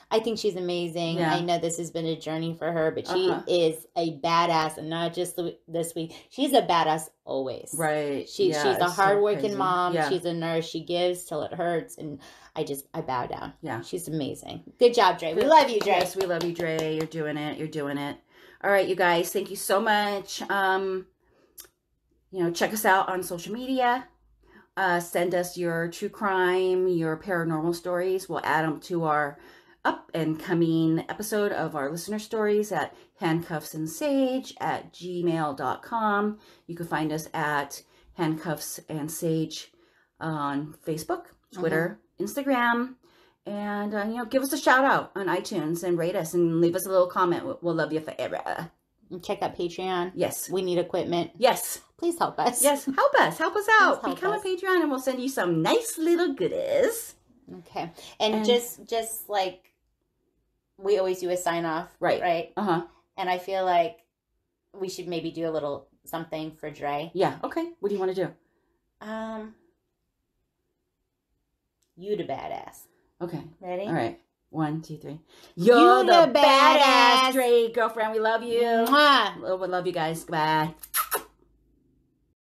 S2: I think she's amazing. Yeah. I know this has been a journey for her, but she is a badass, and not just this week. She's a badass always. Right. She's a hardworking mom. Yeah. She's a nurse. She gives till it hurts, and I bow down. Yeah. She's amazing. Good job, Dre. We love you, Dre.
S1: Yes, we love you, Dre. You're doing it. You're doing it. All right, you guys. Thank you so much. Check us out on social media. Send us your true crime, your paranormal stories. We'll add them to our up and coming episode of our listener stories at handcuffsandsage@gmail.com. You can find us at Handcuffs and Sage on Facebook, Twitter, Instagram, and give us a shout out on iTunes and rate us and leave us a little comment. We'll love you forever.
S2: And check out Patreon.
S1: Yes,
S2: we need equipment.
S1: Yes,
S2: Please help us.
S1: Yes, help us out.
S2: Help
S1: Become
S2: us.
S1: a Patreon, and we'll send you some nice little goodies.
S2: Okay. And just like we always do a sign off. Right. And I feel like we should maybe do a little something for Dre.
S1: Yeah. Okay. What do you want to do?
S2: You the badass.
S1: Okay.
S2: Ready?
S1: All right. 1, 2, 3. You're the badass, Dre girlfriend. We love you.
S2: Mwah.
S1: We love you guys. Goodbye.